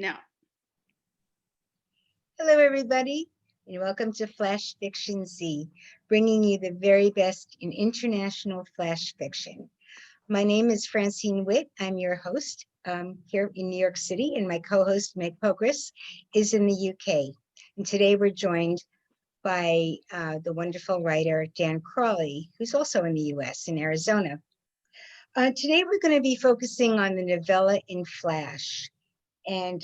No. Hello, everybody, and welcome to Flash Fiction Z, bringing you the very best in international flash fiction. My name is Francine Witte. I'm your host here in New York City, and my co-host, Meg Pokrass, is in the UK. And today we're joined by the wonderful writer, Dan Crawley, who's also in the US, in Arizona. Today we're going to be focusing on the Novella-in-Flash. And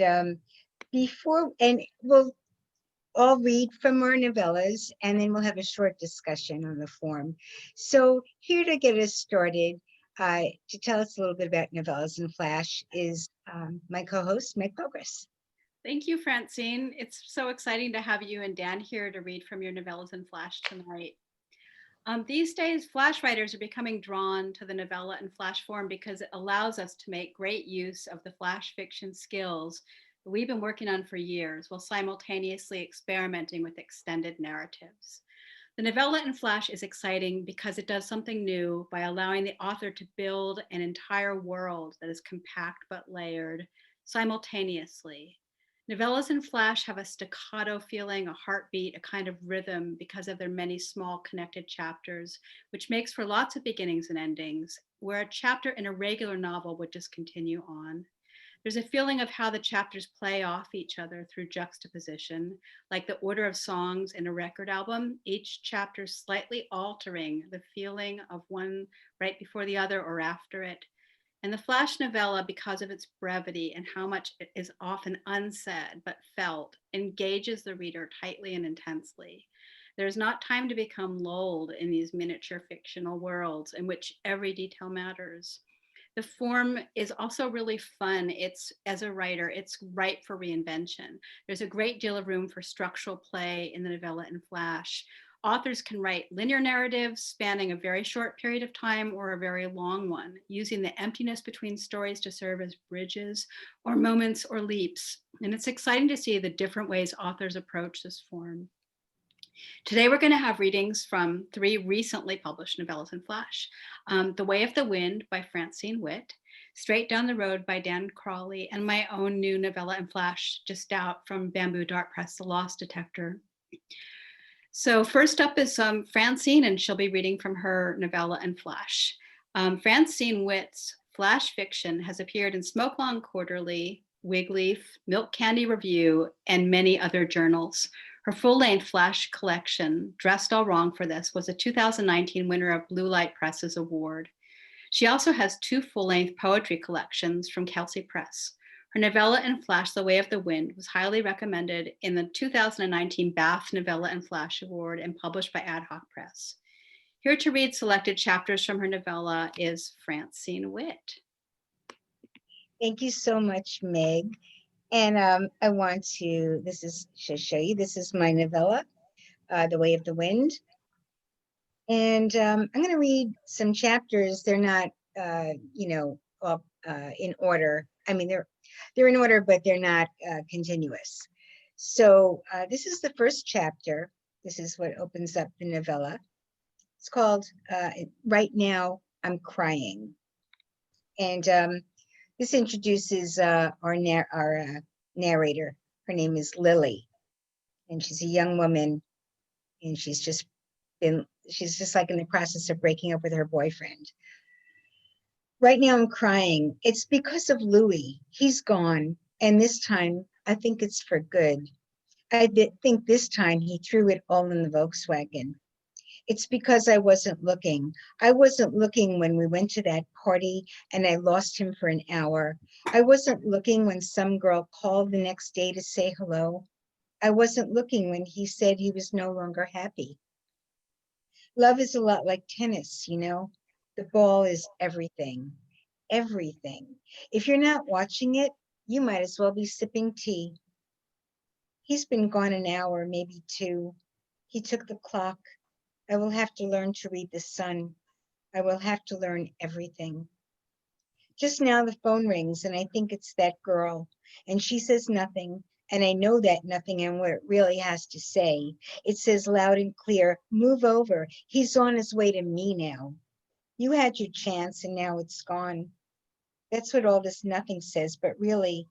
we'll I'll read from our novellas, and then we'll have a short discussion on the form. So here to get us started, to tell us a little bit about Novellas-in-Flash is my co-host, Meg Pokrass. Thank you, Francine. It's so exciting to have you and Dan here to read from your Novellas-in-Flash tonight. These days, Flash writers are becoming drawn to the Novella-in-Flash form because it allows us to make great use of the Flash fiction skills that we've been working on for years while simultaneously experimenting with extended narratives. The Novella-in-Flash is exciting because it does something new by allowing the author to build an entire world that is compact but layered simultaneously. Novellas-in-Flash have a staccato feeling, a heartbeat, a kind of rhythm because of their many small connected chapters, which makes for lots of beginnings and endings, where a chapter in a regular novel would just continue on. There's a feeling of how the chapters play off each other through juxtaposition, like the order of songs in a record album, each chapter slightly altering the feeling of one right before the other or after it. And the Flash novella, because of its brevity and how much it is often unsaid but felt, engages the reader tightly and intensely. There's not time to become lulled in these miniature fictional worlds in which every detail matters. The form is also really fun. As a writer, it's ripe for reinvention. There's a great deal of room for structural play in the Novella-in-Flash. Authors can write linear narratives spanning a very short period of time or a very long one, using the emptiness between stories to serve as bridges or moments or leaps. And it's exciting to see the different ways authors approach this form. Today, we're going to have readings from 3 recently published Novellas-in-Flash. The Way of the Wind by Francine Witte, Straight Down the Road by Dan Crawley, and my own new Novella-in-Flash just out from Bamboo Dart Press, The Lost Detector. So first up is Francine, and she'll be reading from her Novella-in-Flash. Francine Witte's Flash fiction has appeared in Smoke Long Quarterly, Wigleaf, Milk Candy Review, and many other journals. Her full-length Flash collection, Dressed All Wrong for This, was a 2019 winner of Blue Light Press's award. She also has 2 full-length poetry collections from Kelsey Press. Her Novella-in-Flash, The Way of the Wind, was highly recommended in the 2019 Bath Novella-in-Flash Award and published by Ad Hoc Press. Here to read selected chapters from her novella is Francine Witte. Thank you so much, Meg. And I want to show you, this is my novella, The Way of the Wind. And I'm going to read some chapters. They're not, in order. I mean, they're in order, but they're not continuous. So this is the first chapter. This is what opens up the novella. It's called Right Now I'm Crying. And this introduces our narrator. Her name is Lily, and she's a young woman, and she's just like in the process of breaking up with her boyfriend. Right now I'm crying. It's because of Louis. He's gone, and this time I think it's for good. I think this time he threw it all in the Volkswagen. It's because I wasn't looking. I wasn't looking when we went to that party and I lost him for an hour. I wasn't looking when some girl called the next day to say hello. I wasn't looking when he said he was no longer happy. Love is a lot like tennis, you know? The ball is everything, everything. If you're not watching it, you might as well be sipping tea. He's been gone an hour, maybe 2. He took the clock. I will have to learn to read the sun. I will have to learn everything. Just now the phone rings and I think it's that girl, and she says nothing, and I know that nothing and what it really has to say. It says loud and clear, move over. He's on his way to me now. You had your chance and now it's gone. That's what all this nothing says, but really,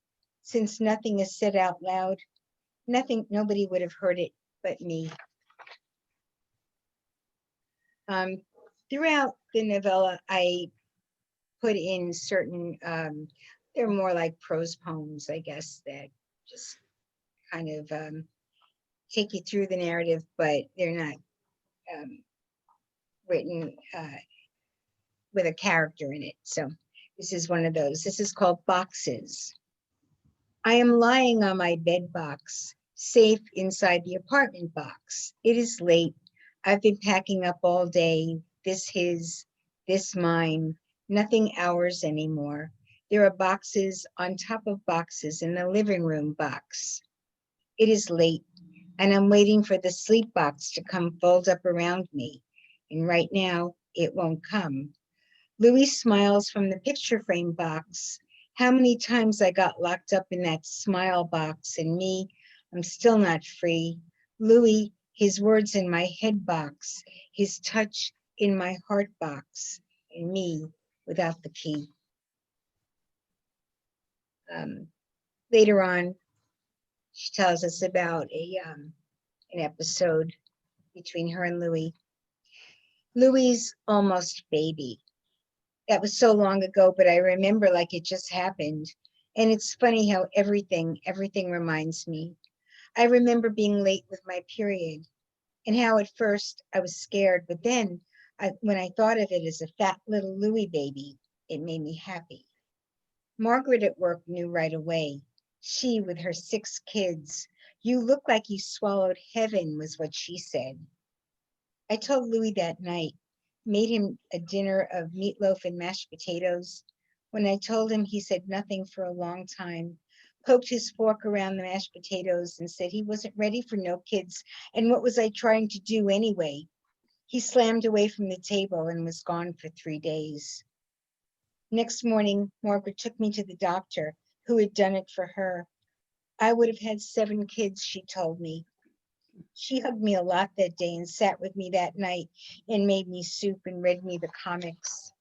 Since nothing is said out loud, nobody would have heard it but me. Throughout the novella, I put in certain, they're more like prose poems, I guess, that just kind of take you through the narrative, but they're not written with a character in it. So this is one of those. This is called Boxes. I am lying on my bed box, safe inside the apartment box. It is late. I've been packing up all day. This his, this mine, nothing ours anymore. There are boxes on top of boxes in the living room box. It is late, and I'm waiting for the sleep box to come fold up around me. And right now, it won't come. Louis smiles from the picture frame box. How many times I got locked up in that smile box, and me, I'm still not free. Louis, his words in my head box, his touch in my heart box, and me without the key. Later on, she tells us about an episode between her and Louis. Louis' almost baby. That was so long ago, but I remember like it just happened. And it's funny how everything reminds me. I remember being late with my period and how at first I was scared, but then when I thought of it as a fat little Louis baby, it made me happy. Margaret at work knew right away. She with her 6 kids. You look like you swallowed heaven, was what she said. I told Louis that night, made him a dinner of meatloaf and mashed potatoes. When I told him, he said nothing for a long time, poked his fork around the mashed potatoes and said he wasn't ready for no kids. And what was I trying to do anyway? He slammed away from the table and was gone for 3 days. Next morning, Margaret took me to the doctor who had done it for her. I would have had 7 kids, she told me. She hugged me a lot that day and sat with me that night and made me soup and read me the comics.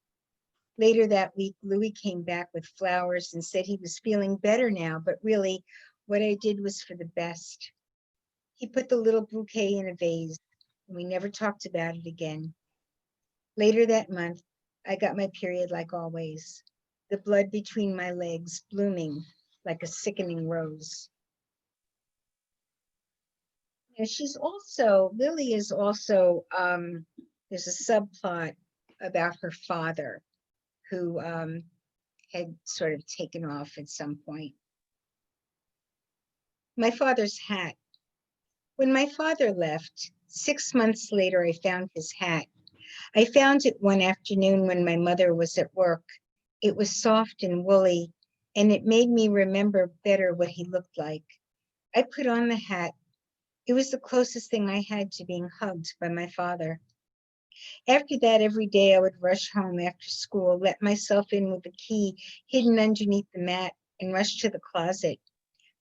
Later that week, Louis came back with flowers and said he was feeling better now, but really what I did was for the best. He put the little bouquet in a vase and we never talked about it again. Later that month, I got my period like always, the blood between my legs blooming like a sickening rose. And Lily is also, there's a subplot about her father who had sort of taken off at some point. My father's hat. When my father left, 6 months later, I found his hat. I found it one afternoon when my mother was at work. It was soft and woolly, and it made me remember better what he looked like. I put on the hat. It was the closest thing I had to being hugged by my father. After that, every day I would rush home after school, let myself in with the key hidden underneath the mat, and rush to the closet.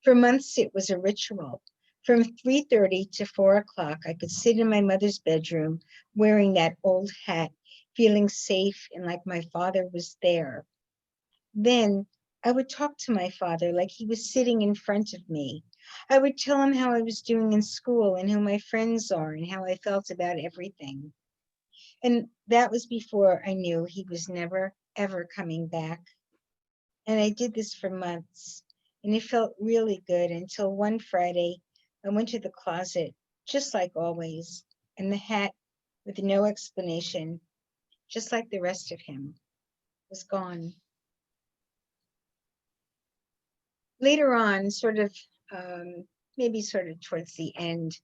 For months, it was a ritual. From 3:30 to 4 o'clock, I could sit in my mother's bedroom wearing that old hat, feeling safe and like my father was there. Then I would talk to my father like he was sitting in front of me. I would tell him how I was doing in school and who my friends are and how I felt about everything. And that was before I knew he was never, ever coming back. And I did this for months, and it felt really good until one Friday I went to the closet, just like always, and the hat, with no explanation, just like the rest of him, was gone. Later on, maybe sort of towards the end,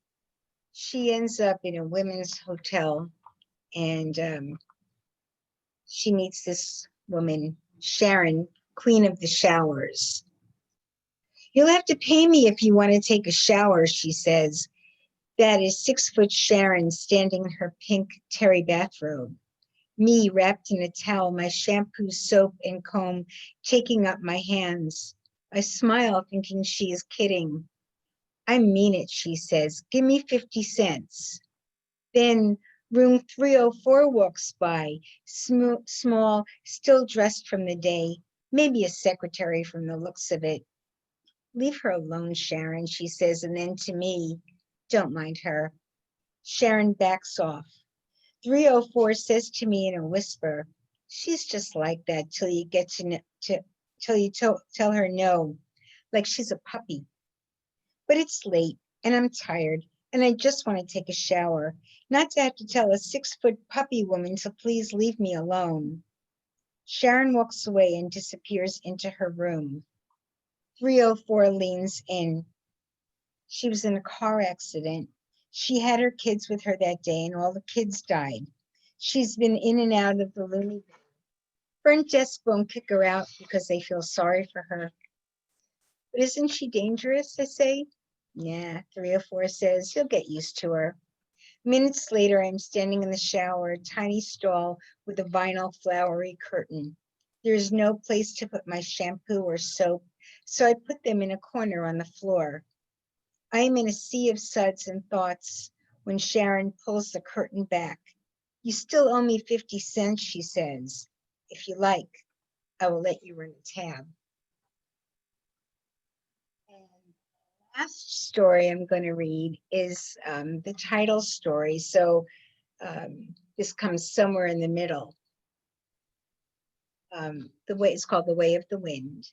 she ends up in a women's hotel and she meets this woman, Sharon, Queen of the Showers. You'll have to pay me if you want to take a shower, she says. That is 6-foot Sharon standing in her pink terry bathrobe. Me wrapped in a towel, my shampoo, soap, and comb taking up my hands. I smile, thinking she is kidding. I mean it, she says. Give me 50 cents. Then room 304 walks by, small, still dressed from the day, maybe a secretary from the looks of it. Leave her alone, Sharon, she says, and then to me, don't mind her. Sharon backs off. 304 says to me in a whisper, she's just like that till you get till you tell her no, like she's a puppy. But it's late and I'm tired and I just want to take a shower, not to have to tell a 6-foot puppy woman to please leave me alone. Sharon walks away and disappears into her room. 304 leans in. She was in a car accident. She had her kids with her that day and all the kids died. She's been in and out of the loony bin. Front desk won't kick her out because they feel sorry for her. But isn't she dangerous, I say? Yeah, 304 says, you'll get used to her. Minutes later, I'm standing in the shower, a tiny stall with a vinyl flowery curtain. There is no place to put my shampoo or soap, so I put them in a corner on the floor. I am in a sea of suds and thoughts when Sharon pulls the curtain back. You still owe me 50 cents, she says. If you like, I will let you run a tab. And the last story I'm going to read is the title story. So this comes somewhere in the middle. It's called The Way of the Wind.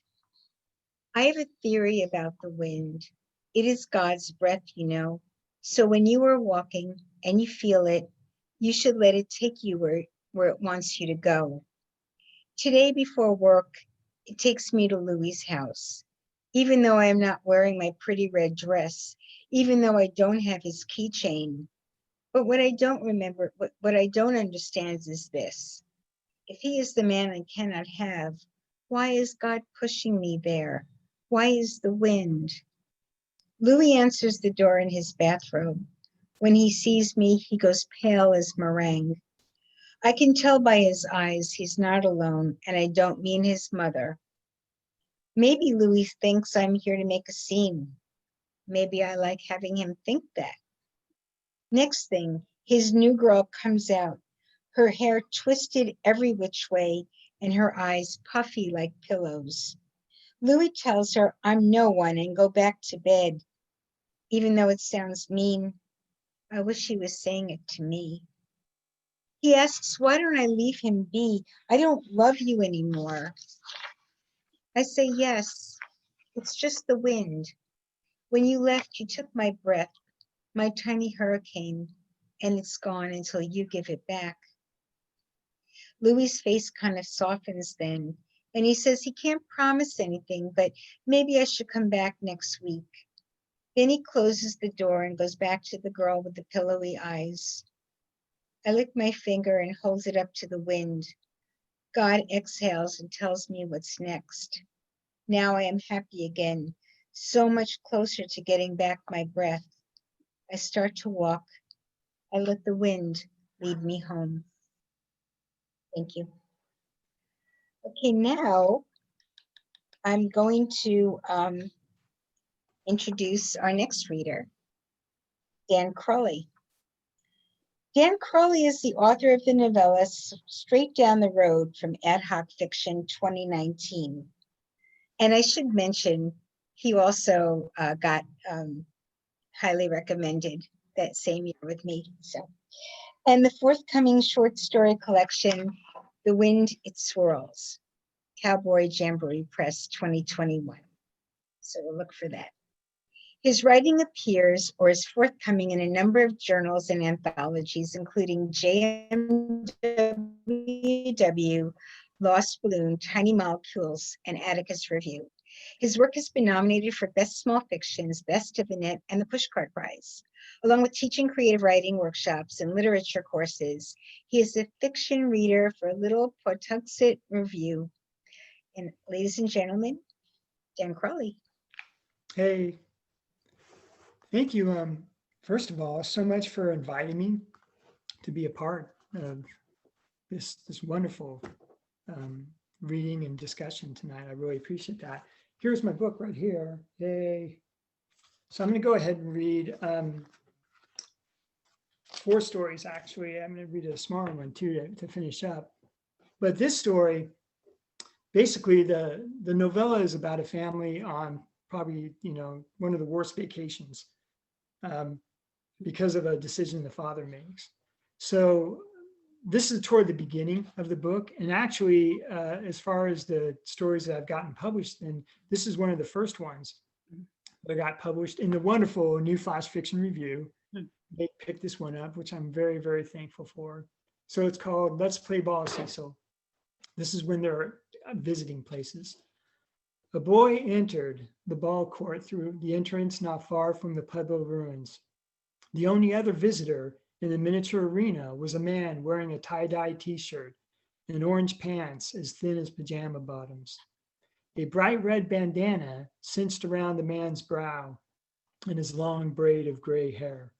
I have a theory about the wind. It is God's breath, you know. So when you are walking and you feel it, you should let it take you where it wants you to go. Today before work, it takes me to Louie's house. Even though I am not wearing my pretty red dress, even though I don't have his keychain. But what I don't understand is this. If he is the man I cannot have, why is God pushing me there? Why is the wind? Louis answers the door in his bathrobe. When he sees me, he goes pale as meringue. I can tell by his eyes he's not alone, and I don't mean his mother. Maybe Louis thinks I'm here to make a scene. Maybe I like having him think that. Next thing, his new girl comes out, her hair twisted every which way and her eyes puffy like pillows. Louis tells her I'm no one and go back to bed. Even though it sounds mean, I wish he was saying it to me. He asks, why don't I leave him be? I don't love you anymore. I say, yes, it's just the wind. When you left, you took my breath, my tiny hurricane, and it's gone until you give it back. Louis's face kind of softens then, and he says he can't promise anything, but maybe I should come back next week. Then he closes the door and goes back to the girl with the pillowy eyes. I lick my finger and hold it up to the wind. God exhales and tells me what's next. Now I am happy again, so much closer to getting back my breath. I start to walk. I let the wind lead me home. Thank you. Okay, now I'm going to introduce our next reader, Dan Crawley. Dan Crawley is the author of the novella Straight Down the Road from Ad Hoc Fiction 2019. And I should mention, he also got highly recommended that same year with me. And the forthcoming short story collection, The Wind It Swirls, Cowboy Jamboree Press 2021. So we'll look for that. His writing appears or is forthcoming in a number of journals and anthologies, including JMWW, Lost Balloon, Tiny Molecules, and Atticus Review. His work has been nominated for Best Small Fictions, Best of the Net, and the Pushcart Prize. Along with teaching creative writing workshops and literature courses, he is a fiction reader for Little Pawtuxet Review. And ladies and gentlemen, Dan Crawley. Hey, thank you. First of all, so much for inviting me to be a part of this wonderful reading and discussion tonight. I really appreciate that. Here's my book right here. Yay. So I'm going to go ahead and read 4 stories, actually. I'm going to read a smaller one too to finish up. But this story, basically the novella is about a family on probably, one of the worst vacations because of a decision the father makes. So this is toward the beginning of the book. And actually, as far as the stories that I've gotten published, and this is one of the first ones that got published in the wonderful New Flash Fiction Review. They picked this one up, which I'm very, very thankful for. So it's called Let's Play Ball, Cecil. This is when they're visiting places. A boy entered the ball court through the entrance not far from the Pueblo ruins. The only other visitor in the miniature arena was a man wearing a tie-dye t-shirt and orange pants as thin as pajama bottoms. A bright red bandana cinched around the man's brow and his long braid of gray hair.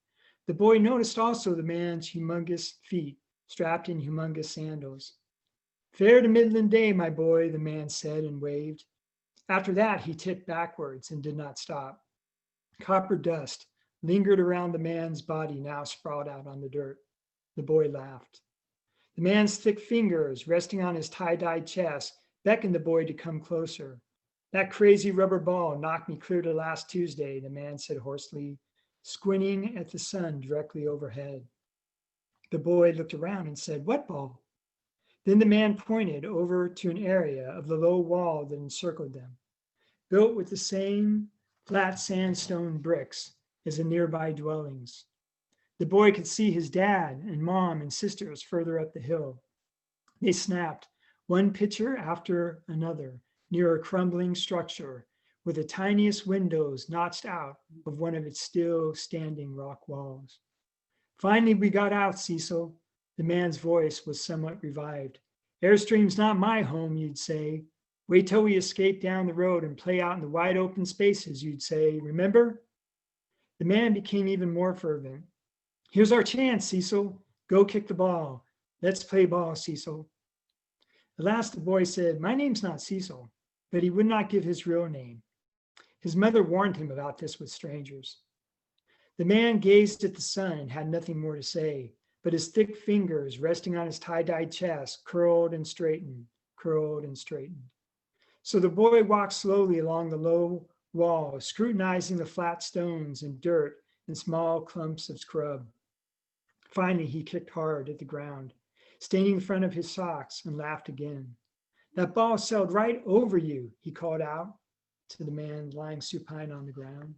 The boy noticed also the man's humongous feet strapped in humongous sandals. Fair to Midland Day, my boy, the man said and waved. After that, he tipped backwards and did not stop. Copper dust lingered around the man's body, now sprawled out on the dirt. The boy laughed. The man's thick fingers, resting on his tie-dyed chest, beckoned the boy to come closer. That crazy rubber ball knocked me clear to last Tuesday, the man said hoarsely, squinting at the sun directly overhead. The boy looked around and said, "What ball?" Then the man pointed over to an area of the low wall that encircled them, built with the same flat sandstone bricks as the nearby dwellings. The boy could see his dad and mom and sisters further up the hill. They snapped one picture after another near a crumbling structure with the tiniest windows notched out of one of its still standing rock walls. Finally, we got out, Cecil. The man's voice was somewhat revived. Airstream's not my home, you'd say. Wait till we escape down the road and play out in the wide open spaces, you'd say. Remember? The man became even more fervent. Here's our chance, Cecil. Go kick the ball. Let's play ball, Cecil. At last the boy said, my name's not Cecil, but he would not give his real name. His mother warned him about this with strangers. The man gazed at the sun and had nothing more to say, but his thick fingers resting on his tie-dyed chest curled and straightened, curled and straightened. So the boy walked slowly along the low wall, scrutinizing the flat stones and dirt and small clumps of scrub. Finally, he kicked hard at the ground, staining the front of his socks, and laughed again. That ball sailed right over you, he called out to the man lying supine on the ground.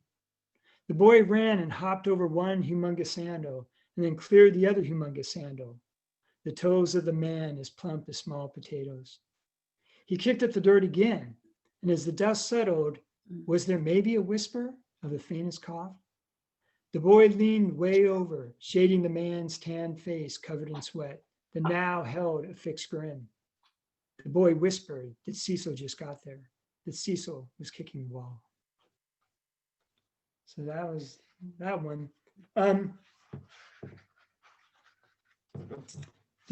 The boy ran and hopped over one humongous sandal and then cleared the other humongous sandal, the toes of the man as plump as small potatoes. He kicked at the dirt again, and as the dust settled, was there maybe a whisper of the faintest cough? The boy leaned way over, shading the man's tanned face covered in sweat, that now held a fixed grin. The boy whispered that Cecil just got there, that Cecil was kicking the ball. So that was that one. The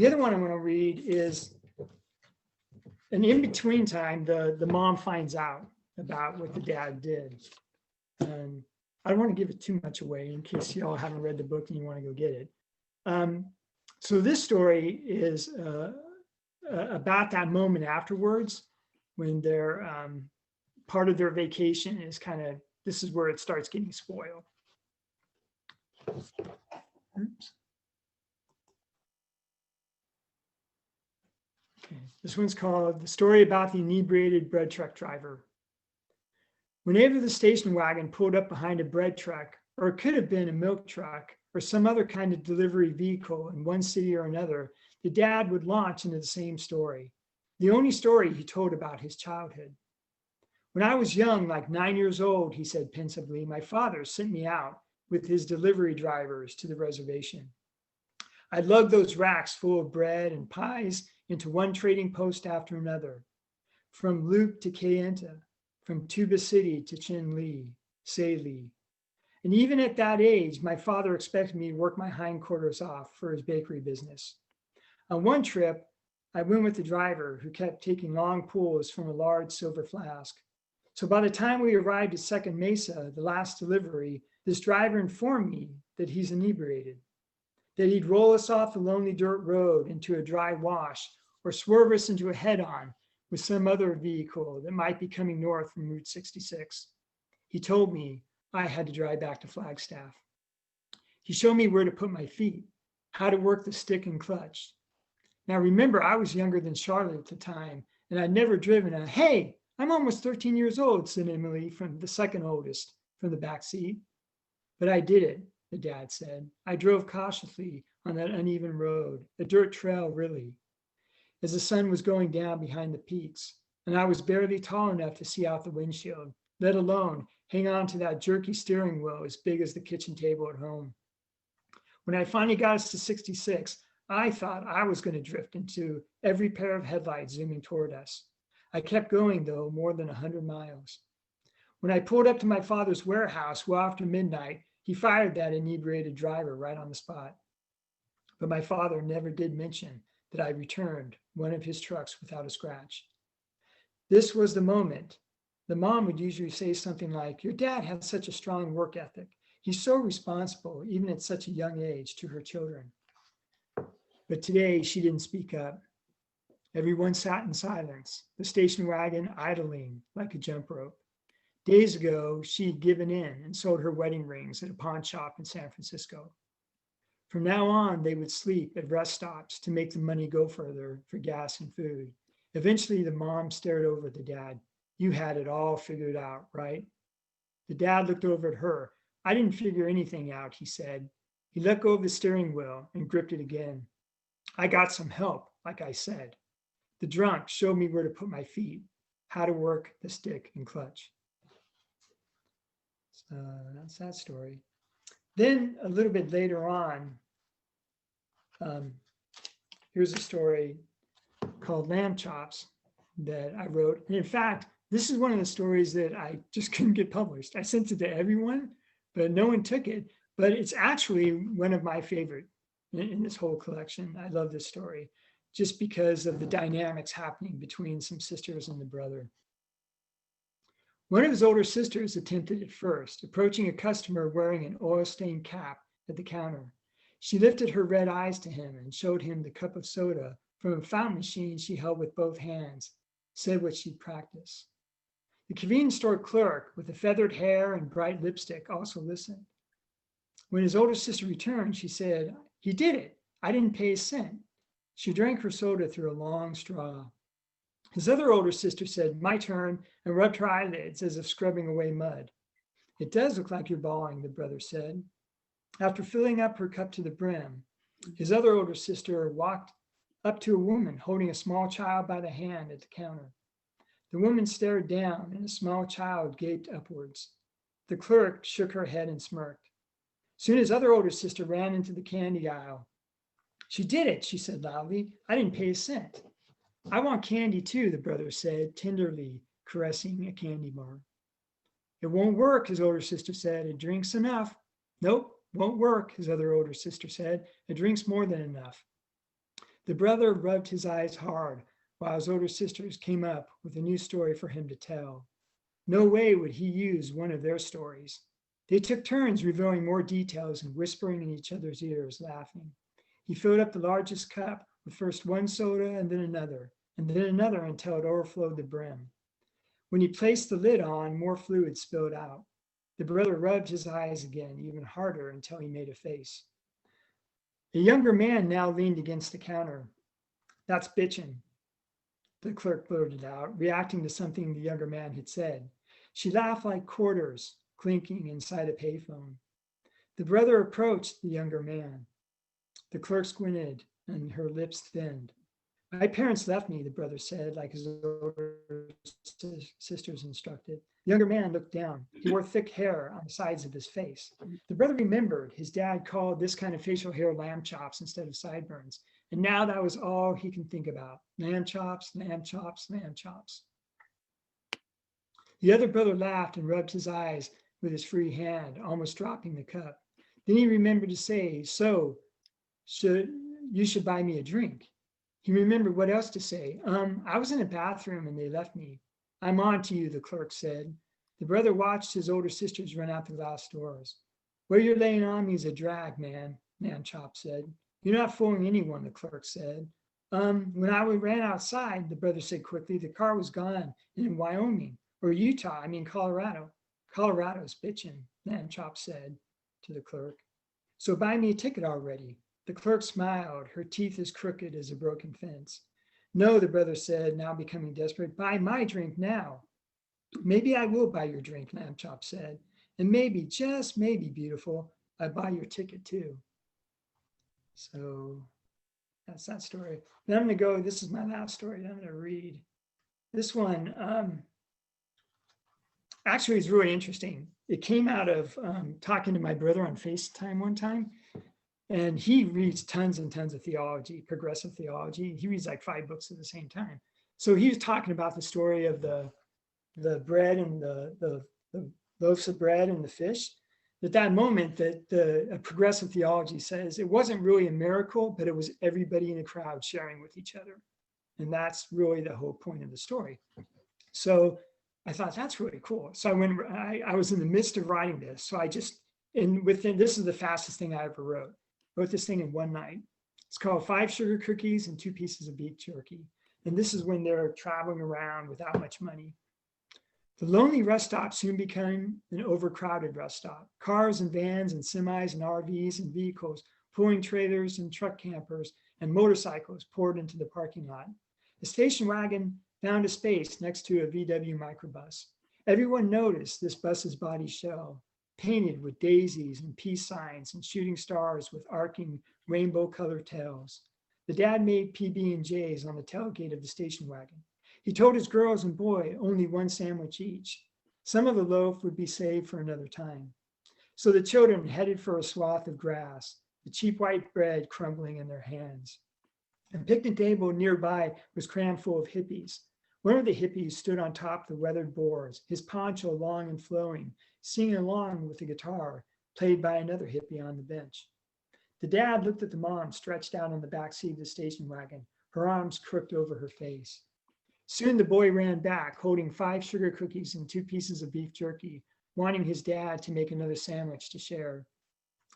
other one I want to read is an in-between time, the mom finds out about what the dad did. And I don't want to give it too much away in case y'all haven't read the book and you want to go get it. So this story is about that moment afterwards when they're part of their vacation is kind of, this is where it starts getting spoiled. Oops. Okay. This one's called The Story About the Inebriated Bread Truck Driver. Whenever the station wagon pulled up behind a bread truck, or it could have been a milk truck, or some other kind of delivery vehicle in one city or another, the dad would launch into the same story, the only story he told about his childhood. When I was young, like 9 years old, he said pensively, my father sent me out with his delivery drivers to the reservation. I lugged those racks full of bread and pies into one trading post after another, from Luke to Kayenta, from Tuba City to Chinle, Saley. And even at that age, my father expected me to work my hindquarters off for his bakery business. On one trip, I went with the driver who kept taking long pulls from a large silver flask. So by the time we arrived at Second Mesa, the last delivery, this driver informed me that he's inebriated, that he'd roll us off the lonely dirt road into a dry wash or swerve us into a head-on with some other vehicle that might be coming north from Route 66. He told me I had to drive back to Flagstaff. He showed me where to put my feet, how to work the stick and clutch. Now remember, I was younger than Charlotte at the time, and I'd never driven a, hey, I'm almost 13 years old, said Emily, from the second oldest, from the back seat. But I did it, the dad said. I drove cautiously on that uneven road, a dirt trail really, as the sun was going down behind the peaks, and I was barely tall enough to see out the windshield, let alone hang on to that jerky steering wheel as big as the kitchen table at home. When I finally got us to 66, I thought I was going to drift into every pair of headlights zooming toward us. I kept going, though, more than 100 miles. When I pulled up to my father's warehouse well after midnight, he fired that inebriated driver right on the spot. But my father never did mention that I returned one of his trucks without a scratch. This was the moment. The mom would usually say something like, your dad had such a strong work ethic. He's so responsible, even at such a young age, to her children. But today she didn't speak up. Everyone sat in silence, the station wagon idling like a jump rope. Days ago, she'd given in and sold her wedding rings at a pawn shop in San Francisco. From now on, they would sleep at rest stops to make the money go further for gas and food. Eventually, the mom stared over at the dad. You had it all figured out, right? The dad looked over at her. I didn't figure anything out, he said. He let go of the steering wheel and gripped it again. I got some help, like I said. The drunk showed me where to put my feet, how to work the stick and clutch. So that's that story. Then a little bit later on, here's a story called Lamb Chops that I wrote. And in fact, this is one of the stories that I just couldn't get published. I sent it to everyone, but no one took it. But it's actually one of my favorite in this whole collection. I love this story just because of the dynamics happening between some sisters and the brother. One of his older sisters attempted it first, approaching a customer wearing an oil-stained cap at the counter. She lifted her red eyes to him and showed him the cup of soda from a fountain machine she held with both hands, said what she'd practice. The convenience store clerk with the feathered hair and bright lipstick also listened. When his older sister returned, she said, he did it. I didn't pay a cent. She drank her soda through a long straw. His other older sister said, my turn, and rubbed her eyelids as if scrubbing away mud. It does look like you're bawling, the brother said. After filling up her cup to the brim, his other older sister walked up to a woman holding a small child by the hand at the counter. The woman stared down and a small child gaped upwards. The clerk shook her head and smirked. Soon his other older sister ran into the candy aisle. She did it, she said loudly. I didn't pay a cent. I want candy too, the brother said, tenderly caressing a candy bar. It won't work, his older sister said. It drinks enough. Nope, won't work, his other older sister said. It drinks more than enough. The brother rubbed his eyes hard while his older sisters came up with a new story for him to tell. No way would he use one of their stories. They took turns revealing more details and whispering in each other's ears, laughing. He filled up the largest cup with first one soda and then another until it overflowed the brim. When he placed the lid on, more fluid spilled out. The brother rubbed his eyes again, even harder, until he made a face. A younger man now leaned against the counter. That's bitchin', the clerk blurted out, reacting to something the younger man had said. She laughed like quarters clinking inside a payphone. The brother approached the younger man. The clerk squinted and her lips thinned. My parents left me, the brother said, like his older sisters instructed. The younger man looked down. He wore thick hair on the sides of his face. The brother remembered his dad called this kind of facial hair lamb chops instead of sideburns. And now that was all he can think about. Lamb chops, lamb chops, lamb chops. The other brother laughed and rubbed his eyes with his free hand, almost dropping the cup. Then he remembered to say, you should buy me a drink. He remembered what else to say. I was in a bathroom and they left me. I'm on to you, the clerk said. The brother watched his older sisters run out the glass doors. Where you're laying on me is a drag, man, Lamb Chop said. You're not fooling anyone, the clerk said. When I ran outside, the brother said quickly, the car was gone in Wyoming, or Utah, Colorado. Colorado's bitchin', Lamb Chop said to the clerk. So buy me a ticket already. The clerk smiled, her teeth as crooked as a broken fence. No, the brother said, now becoming desperate, buy my drink now. Maybe I will buy your drink, Lamb Chop said. And maybe, just maybe, beautiful, I buy your ticket too. So that's that story. Then I'm gonna go, this is my last story that I'm gonna read. This one actually is really interesting. It came out of talking to my brother on FaceTime one time. And he reads tons and tons of theology, progressive theology. He reads like 5 books at the same time. So he was talking about the story of the bread and the loaves of bread and the fish. At that moment, that the progressive theology says it wasn't really a miracle, but it was everybody in the crowd sharing with each other. And that's really the whole point of the story. So I thought that's really cool. So I was in the midst of writing this. So I just, this is the fastest thing I ever wrote. Wrote this thing in one night. It's called 5 Sugar Cookies and 2 Pieces of Beef Jerky. And this is when they're traveling around without much money. The lonely rest stop soon became an overcrowded rest stop. Cars and vans and semis and RVs and vehicles, pulling trailers and truck campers and motorcycles poured into the parking lot. The station wagon found a space next to a VW microbus. Everyone noticed this bus's body shell, painted with daisies and peace signs and shooting stars with arcing rainbow-colored tails. The dad made PB&Js on the tailgate of the station wagon. He told his girls and boy only 1 sandwich each. Some of the loaf would be saved for another time. So the children headed for a swath of grass, the cheap white bread crumbling in their hands. A picnic table nearby was crammed full of hippies. One of the hippies stood on top of the weathered boards, his poncho long and flowing, singing along with the guitar played by another hippie on the bench. The dad looked at the mom stretched out on the back seat of the station wagon, her arms crooked over her face. Soon the boy ran back, holding 5 sugar cookies and 2 pieces of beef jerky, wanting his dad to make another sandwich to share.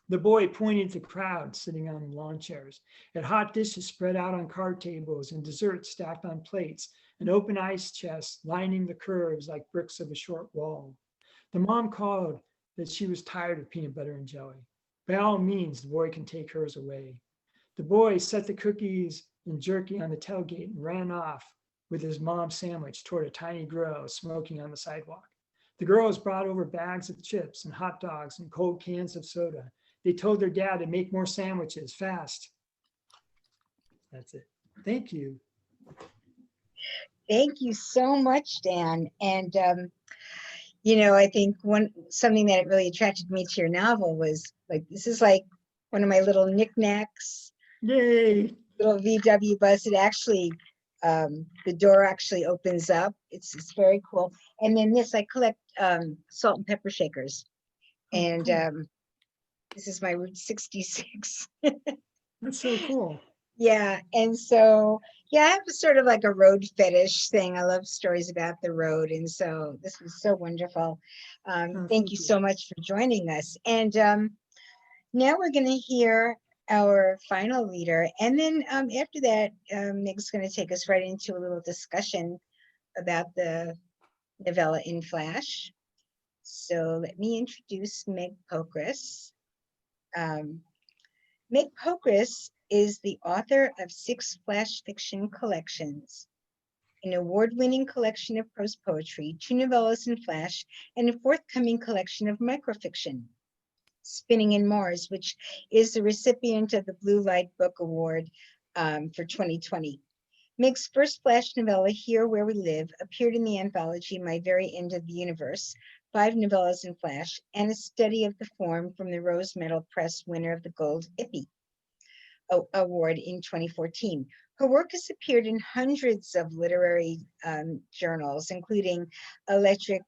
The boy pointed at the crowd sitting on lawn chairs, at hot dishes spread out on card tables and desserts stacked on plates, and open ice chests lining the curves like bricks of a short wall. The mom called that she was tired of peanut butter and jelly. By all means, the boy can take hers away. The boy set the cookies and jerky on the tailgate and ran off with his mom's sandwich toward a tiny grill smoking on the sidewalk. The girls brought over bags of chips and hot dogs and cold cans of soda. They told their dad to make more sandwiches fast. That's it. Thank you. Thank you so much, Dan. And you know, I think something that really attracted me to your novel was like, this is like one of my little knickknacks. Yay. Little VW bus. It actually, the door actually opens up. It's very cool. And then this, I collect salt and pepper shakers. And Cool. this is my Route 66. That's so cool. Yeah, and so, yeah, I have a sort of like a road fetish thing. I love stories about the road, and so this was so wonderful. Thank you so much for joining us. And now we're going to hear our final reader, and then after that, Meg's going to take us right into a little discussion about the Novella-in-Flash. So let me introduce Meg Pokrass. Meg Pokrass is the author of 6 flash fiction collections, an award-winning collection of prose poetry, 2 novellas in Flash, and a forthcoming collection of microfiction, Spinning in Mars, which is the recipient of the Blue Light Book Award for 2020. Meg's first Flash novella, Here Where We Live, appeared in the anthology My Very End of the Universe, 5 novellas in Flash, and a study of the form from the Rose Medal Press winner of the Gold Ippy Award in 2014. Her work has appeared in hundreds of literary journals, including Electric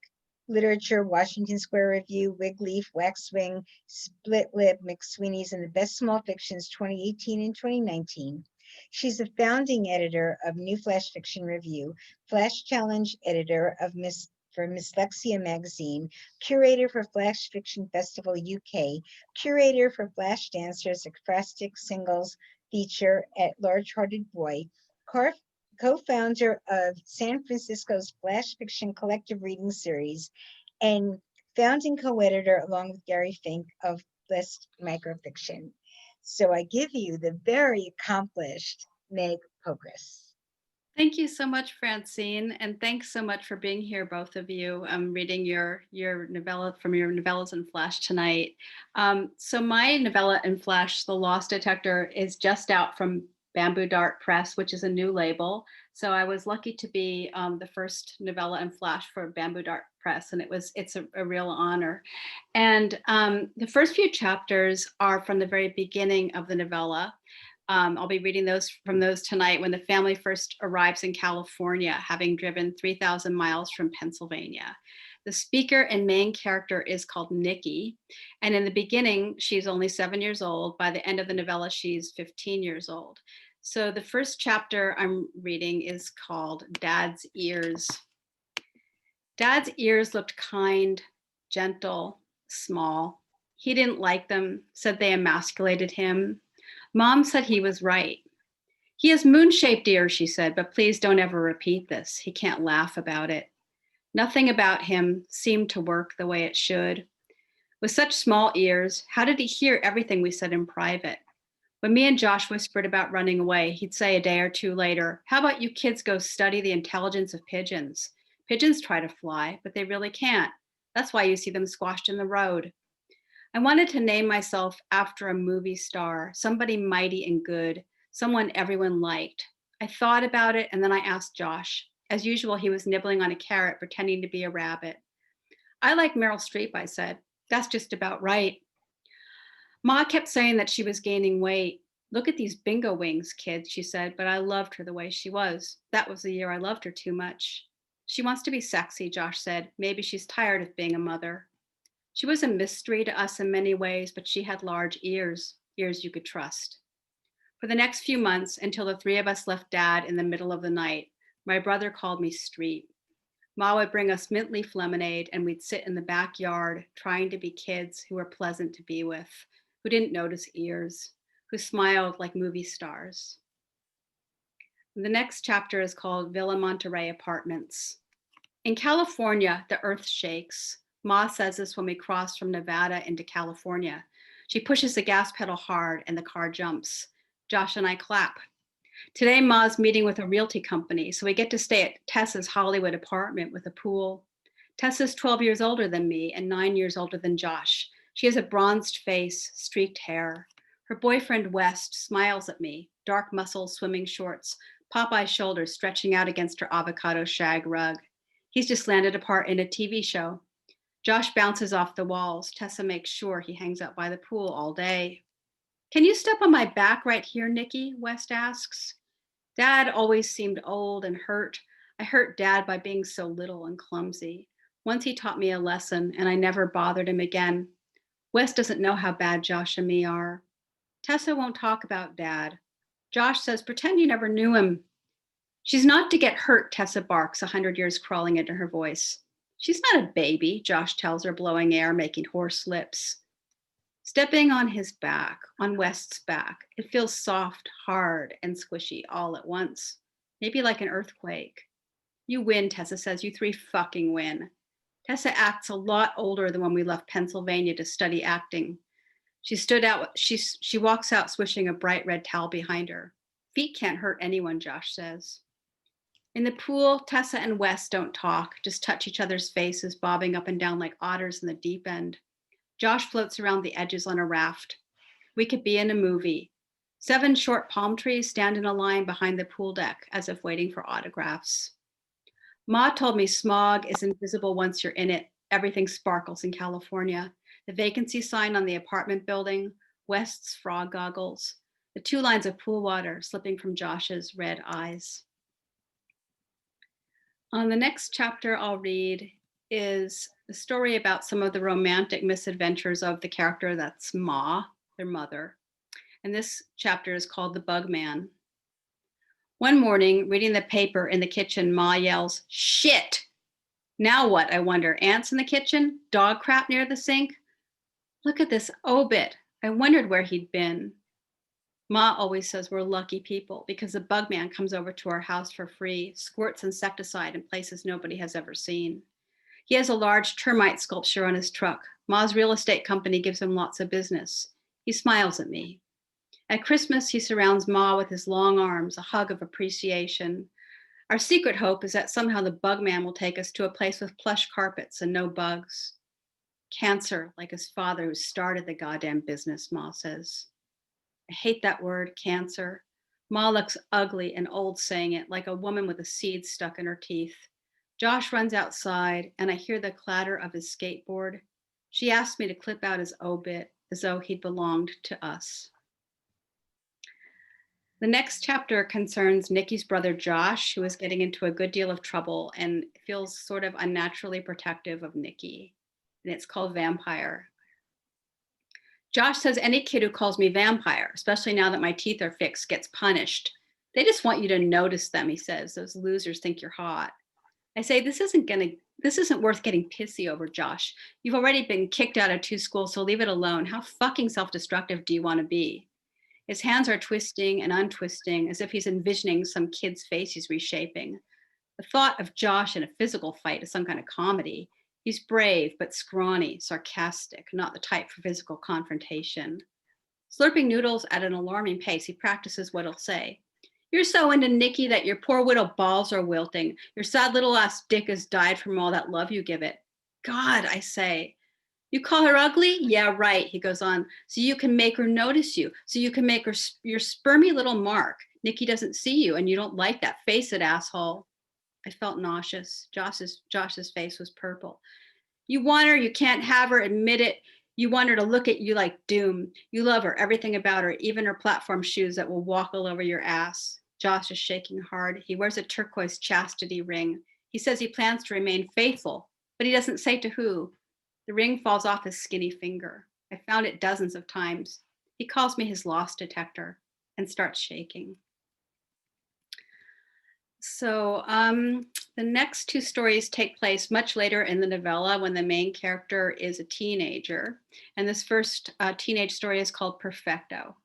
Literature, Washington Square Review, Wigleaf, Waxwing, Split Lip, McSweeney's, and the Best Small Fictions 2018 and 2019. She's a founding editor of New Flash Fiction Review, Flash Challenge editor of for Dyslexia magazine, curator for Flash Fiction Festival UK, curator for Flash Dancers, Ekphrastic Singles feature at Large Hearted Boy, co-founder of San Francisco's Flash Fiction Collective Reading Series, and founding co-editor along with Gary Fink of List Microfiction. So I give you the very accomplished Meg Pokrass. Thank you so much, Francine, and thanks so much for being here, both of you. I'm reading your novella from your Novellas-in-Flash tonight. So my Novella-in-Flash, The Lost Detector, is just out from Bamboo Dart Press, which is a new label. So I was lucky to be the first Novella-in-Flash for Bamboo Dart Press, and it's a real honor. And the first few chapters are from the very beginning of the novella. I'll be reading those tonight when the family first arrives in California, having driven 3,000 miles from Pennsylvania. The speaker and main character is called Nikki. And in the beginning, she's only 7 years old. By the end of the novella, she's 15 years old. So the first chapter I'm reading is called Dad's Ears. Dad's ears looked kind, gentle, small. He didn't like them, said they emasculated him. Mom said he was right. He has moon-shaped ears, she said, but please don't ever repeat this. He can't laugh about it. Nothing about him seemed to work the way it should. With such small ears, how did he hear everything we said in private? When me and Josh whispered about running away, he'd say a day or two later, how about you kids go study the intelligence of pigeons? Pigeons try to fly, but they really can't. That's why you see them squashed in the road. I wanted to name myself after a movie star, somebody mighty and good, someone everyone liked. I thought about it, and then I asked Josh. As usual, he was nibbling on a carrot, pretending to be a rabbit. I like Meryl Streep, I said. That's just about right. Ma kept saying that she was gaining weight. Look at these bingo wings, kids, she said, but I loved her the way she was. That was the year I loved her too much. She wants to be sexy, Josh said. Maybe she's tired of being a mother. She was a mystery to us in many ways, but she had large ears, ears you could trust. For the next few months, until the three of us left Dad in the middle of the night, my brother called me Street. Ma would bring us mint leaf lemonade, and we'd sit in the backyard trying to be kids who were pleasant to be with, who didn't notice ears, who smiled like movie stars. The next chapter is called Villa Monterey Apartments. In California, the earth shakes. Ma says this when we cross from Nevada into California. She pushes the gas pedal hard and the car jumps. Josh and I clap. Today, Ma's meeting with a realty company, so we get to stay at Tessa's Hollywood apartment with a pool. Tessa's 12 years older than me and 9 years older than Josh. She has a bronzed face, streaked hair. Her boyfriend, West, smiles at me, dark muscles, swimming shorts, Popeye shoulders stretching out against her avocado shag rug. He's just landed a part in a TV show. Josh bounces off the walls. Tessa makes sure he hangs out by the pool all day. Can you step on my back right here, Nikki? West asks. Dad always seemed old and hurt. I hurt Dad by being so little and clumsy. Once he taught me a lesson, and I never bothered him again. West doesn't know how bad Josh and me are. Tessa won't talk about Dad. Josh says, pretend you never knew him. She's not to get hurt, Tessa barks, 100 years crawling into her voice. She's not a baby, Josh tells her, blowing air, making hoarse lips. Stepping on his back, on West's back, it feels soft, hard, and squishy all at once, maybe like an earthquake. You win, Tessa says, you three fucking win. Tessa acts a lot older than when we left Pennsylvania to study acting. She walks out swishing a bright red towel behind her. Feet can't hurt anyone, Josh says. In the pool, Tessa and Wes don't talk, just touch each other's faces, bobbing up and down like otters in the deep end. Josh floats around the edges on a raft. We could be in a movie. 7 short palm trees stand in a line behind the pool deck, as if waiting for autographs. Ma told me smog is invisible once you're in it. Everything sparkles in California. The vacancy sign on the apartment building, West's frog goggles, the 2 lines of pool water slipping from Josh's red eyes. On the next chapter I'll read is the story about some of the romantic misadventures of the character that's Ma, their mother. And this chapter is called The Bug Man. One morning, reading the paper in the kitchen, Ma yells, "Shit!" Now what, I wonder? Ants in the kitchen? Dog crap near the sink? Look at this obit. I wondered where he'd been. Ma always says we're lucky people because the bug man comes over to our house for free, squirts insecticide in places nobody has ever seen. He has a large termite sculpture on his truck. Ma's real estate company gives him lots of business. He smiles at me. At Christmas, he surrounds Ma with his long arms, a hug of appreciation. Our secret hope is that somehow the bug man will take us to a place with plush carpets and no bugs. Cancer, like his father who started the goddamn business, Ma says. I hate that word, cancer. Ma looks ugly and old saying it, like a woman with a seed stuck in her teeth. Josh runs outside, and I hear the clatter of his skateboard. She asked me to clip out his obit, as though he'd belonged to us. The next chapter concerns Nikki's brother Josh, who is getting into a good deal of trouble and feels sort of unnaturally protective of Nikki. And it's called Vampire. Josh says any kid who calls me vampire, especially now that my teeth are fixed, gets punished. They just want you to notice them, he says. Those losers think you're hot. I say, this isn't worth getting pissy over, Josh. You've already been kicked out of 2 schools, so leave it alone. How fucking self-destructive do you want to be? His hands are twisting and untwisting as if he's envisioning some kid's face he's reshaping. The thought of Josh in a physical fight is some kind of comedy. He's brave, but scrawny, sarcastic, not the type for physical confrontation. Slurping noodles at an alarming pace, he practices what he'll say. You're so into Nikki that your poor widow balls are wilting. Your sad little ass dick has died from all that love you give it. God, I say. You call her ugly? Yeah, right, he goes on. So you can make her notice you. So you can make her your spermy little mark. Nikki doesn't see you and you don't like that. Face it, asshole. I felt nauseous. Josh's face was purple. You want her, you can't have her, admit it. You want her to look at you like doom. You love her, everything about her, even her platform shoes that will walk all over your ass. Josh is shaking hard. He wears a turquoise chastity ring. He says he plans to remain faithful, but he doesn't say to who. The ring falls off his skinny finger. I found it dozens of times. He calls me his loss detector and starts shaking. So the next 2 stories take place much later in the novella when the main character is a teenager. And this first teenage story is called Perfecto.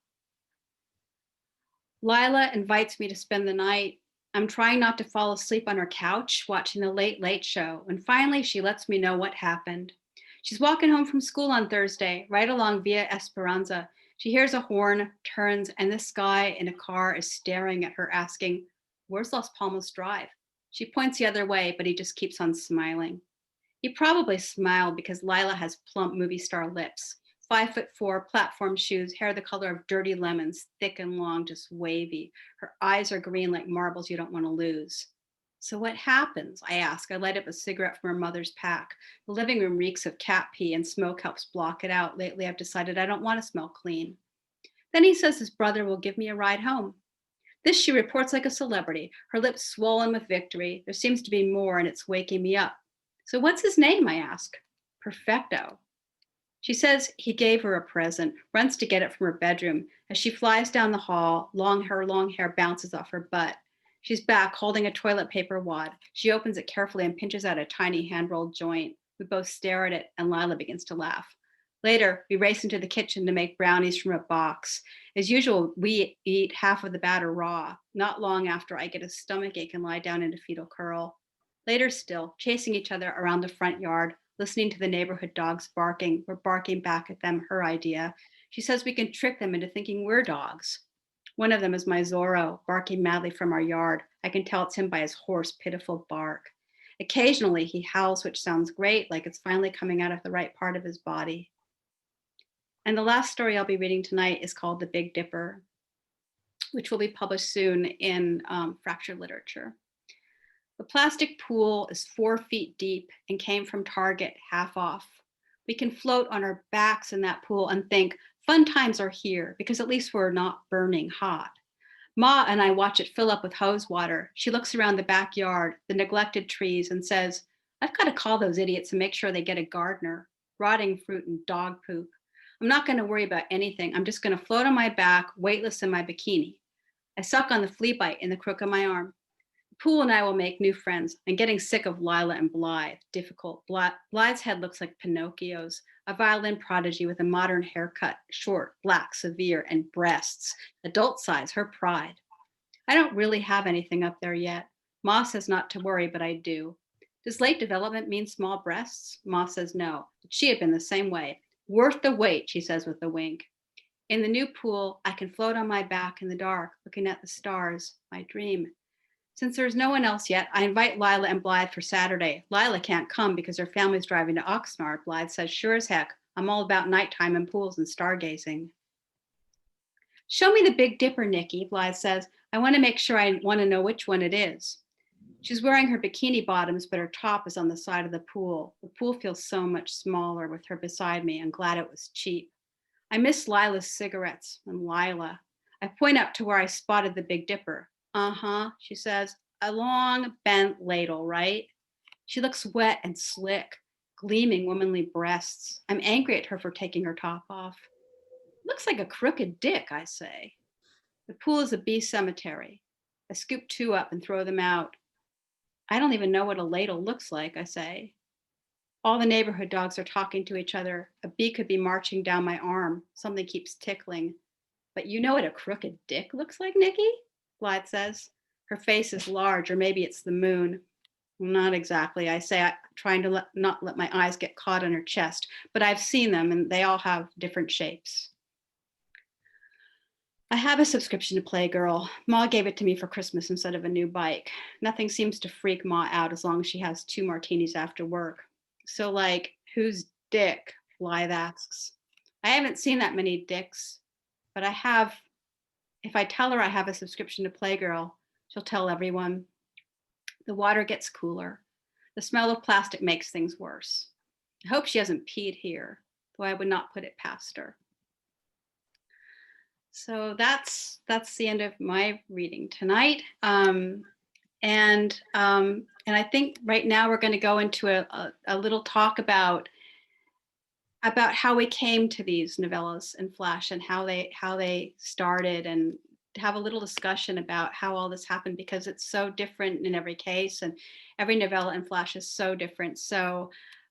Lila invites me to spend the night. I'm trying not to fall asleep on her couch watching the Late Late Show. And finally, she lets me know what happened. She's walking home from school on Thursday, right along Via Esperanza. She hears a horn, turns, and this guy in a car is staring at her asking, "Where's Las Palmas Drive?" She points the other way, but he just keeps on smiling. He probably smiled because Lila has plump movie star lips, 5'4", platform shoes, hair the color of dirty lemons, thick and long, just wavy. Her eyes are green like marbles you don't want to lose. So what happens? I ask. I light up a cigarette from her mother's pack. The living room reeks of cat pee and smoke helps block it out. Lately, I've decided I don't want to smell clean. Then he says his brother will give me a ride home. This she reports like a celebrity, her lips swollen with victory. There seems to be more, and it's waking me up. So what's his name, I ask. Perfecto. She says he gave her a present, runs to get it from her bedroom. As she flies down the hall, her long hair bounces off her butt. She's back, holding a toilet paper wad. She opens it carefully and pinches out a tiny hand-rolled joint. We both stare at it, and Lila begins to laugh. Later, we race into the kitchen to make brownies from a box. As usual, we eat half of the batter raw. Not long after, I get a stomachache and lie down into fetal curl. Later still, chasing each other around the front yard, listening to the neighborhood dogs barking. We're barking back at them, her idea. She says we can trick them into thinking we're dogs. One of them is my Zorro, barking madly from our yard. I can tell it's him by his hoarse, pitiful bark. Occasionally, he howls, which sounds great, like it's finally coming out of the right part of his body. And the last story I'll be reading tonight is called The Big Dipper, which will be published soon in Fractured Literature. The plastic pool is 4 feet deep and came from Target, half off. We can float on our backs in that pool and think, fun times are here, because at least we're not burning hot. Ma and I watch it fill up with hose water. She looks around the backyard, the neglected trees, and says, I've got to call those idiots and make sure they get a gardener. Rotting fruit and dog poop. I'm not going to worry about anything. I'm just going to float on my back, weightless in my bikini. I suck on the flea bite in the crook of my arm. The pool and I will make new friends. I'm getting sick of Lila and Blythe. Difficult. Blythe's head looks like Pinocchio's, a violin prodigy with a modern haircut, short, black, severe, and breasts, adult size, her pride. I don't really have anything up there yet. Ma says not to worry, but I do. Does late development mean small breasts? Ma says no. But she had been the same way. Worth the wait, she says with a wink. In the new pool, I can float on my back in the dark, looking at the stars, my dream. Since there's no one else yet, I invite Lila and Blythe for Saturday. Lila can't come because her family's driving to Oxnard. Blythe says, sure as heck, I'm all about nighttime and pools and stargazing. Show me the Big Dipper, Nikki, Blythe says. I want to make sure I want to know which one it is. She's wearing her bikini bottoms, but her top is on the side of the pool. The pool feels so much smaller with her beside me. I'm glad it was cheap. I miss Lila's cigarettes and Lila. I point up to where I spotted the Big Dipper. Uh-huh, she says, a long bent ladle, right? She looks wet and slick, gleaming womanly breasts. I'm angry at her for taking her top off. Looks like a crooked dick, I say. The pool is a bee cemetery. I scoop 2 up and throw them out. I don't even know what a ladle looks like, I say. All the neighborhood dogs are talking to each other. A bee could be marching down my arm. Something keeps tickling. But you know what a crooked dick looks like, Nikki? Blythe says. Her face is large, or maybe it's the moon. Not exactly, I say, trying to not let my eyes get caught on her chest. But I've seen them, and they all have different shapes. I have a subscription to Playgirl. Ma gave it to me for Christmas instead of a new bike. Nothing seems to freak Ma out as long as she has 2 martinis after work. So, like, whose dick? Blythe asks. I haven't seen that many dicks, but I have. If I tell her I have a subscription to Playgirl, she'll tell everyone. The water gets cooler. The smell of plastic makes things worse. I hope she hasn't peed here, though I would not put it past her. So that's the end of my reading tonight. And I think right now we're going to go into a little talk about how we came to these Novellas-in-Flash and how they started, and have a little discussion about how all this happened, because it's so different in every case, and every Novella-in-Flash is so different. So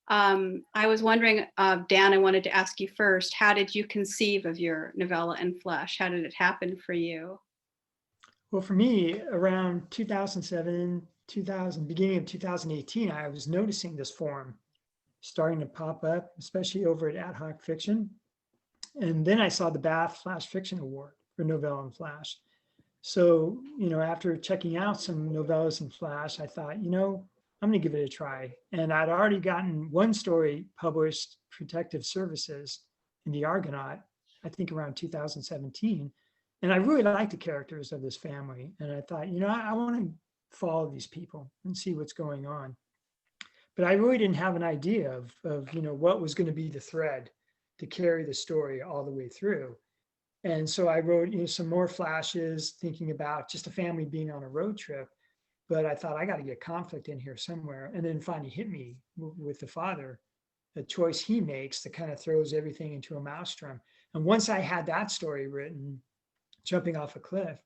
I was wondering, Dan, I wanted to ask you first, how did you conceive of your Novella-in-Flash? How did it happen for you? Well, for me, around 2007, beginning of 2018, I was noticing this forum starting to pop up, especially over at Ad Hoc Fiction. And then I saw the Bath Flash Fiction Award for Novella-in-Flash. So, after checking out some Novellas-in-Flash, I thought, I'm going to give it a try. And I'd already gotten one story published, Protective Services, in the Argonaut, I think around 2017. And I really liked the characters of this family. And I thought, I want to follow these people and see what's going on. But I really didn't have an idea of what was going to be the thread to carry the story all the way through. And so I wrote some more flashes, thinking about just a family being on a road trip. But I thought, I got to get conflict in here somewhere. And then finally hit me with the father, the choice he makes that kind of throws everything into a maelstrom. And once I had that story written, jumping off a cliff,